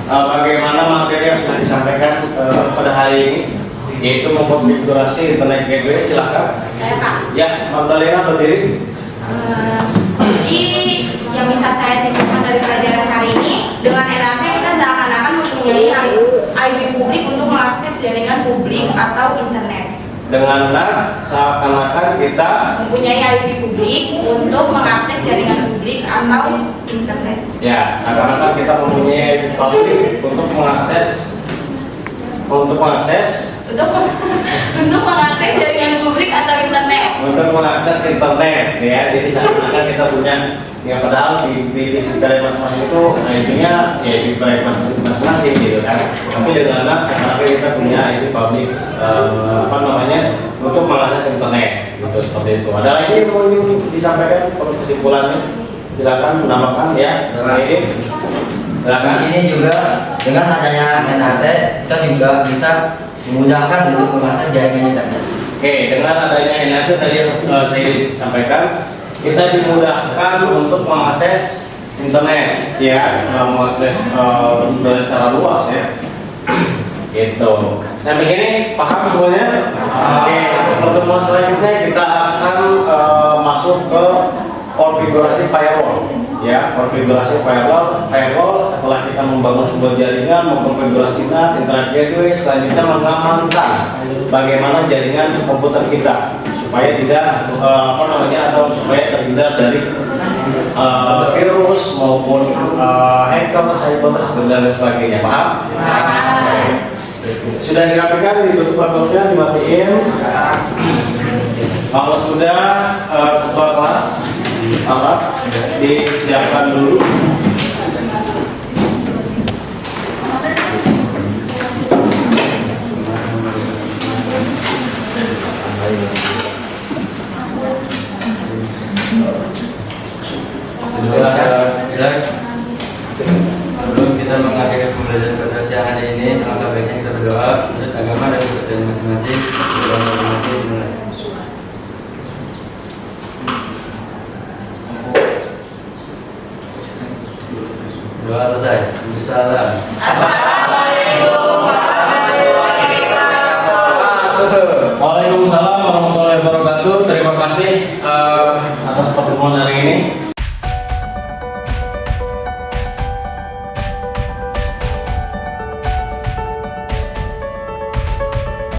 bagaimana materi yang sudah disampaikan pada hari ini, yaitu mengkonfigurasi internet gateway? Silakan. Saya Pak. Ya, Mbak Dalena berdiri. Jadi yang bisa saya simpulkan dari pelajaran hari ini, dengan enaknya kita seakan-akan mempunyai IP publik untuk mengakses jaringan publik atau internet. Dengan seakan-akan kita Mempunyai IP publik untuk mengakses jaringan publik atau internet. ya, seakan-akan kita mempunyai publik untuk mengakses untuk mengakses jaringan publik atau internet. Untuk mengakses internet ya. Jadi seakan-akan kita punya ya, padahal di sekitar masing-masing itu intinya ya di proyek masing-masing gitu kan. Tapi dengan seakan-akan kita punya itu publik untuk mengakses internet gitu, seperti itu. Ada lagi yang mau disampaikan untuk kesimpulannya? Silakan menambahkan ya. Ini Di sini juga dengan adanya NAT kita juga bisa memudahkan untuk mengakses jaringan internet. Oke, dengan adanya NAT tadi yang saya sampaikan, kita dimudahkan untuk mengakses internet, ya, mengakses internet secara luas ya. Gitu. Sampai sini paham semuanya? Oke, untuk pertemuan selanjutnya kita akan masuk ke konfigurasi firewall. Ya, konfigurasi firewall setelah kita membangun sebuah jaringan, mengkonfigurasi NAT, internet gateway, selanjutnya mengamankan bagaimana jaringan komputer kita supaya tidak atau supaya terhindar dari virus maupun hacker, cyber dan sebagainya. Paham? Oke. Sudah dirapikan, ditutup laptopnya, dimatiin. Kalau sudah ketua kelas disiapkan dulu. Sebelum kita mengakhiri pembelajaran pada siang hari ini, alangkah baiknya kita berdoa menurut agama dan kepercayaan masing-masing. Dimulai. Doa selesai. Salam. Waalaikumsalam warahmatullahi wabarakatuh. Terima kasih atas pertemuan hari ini.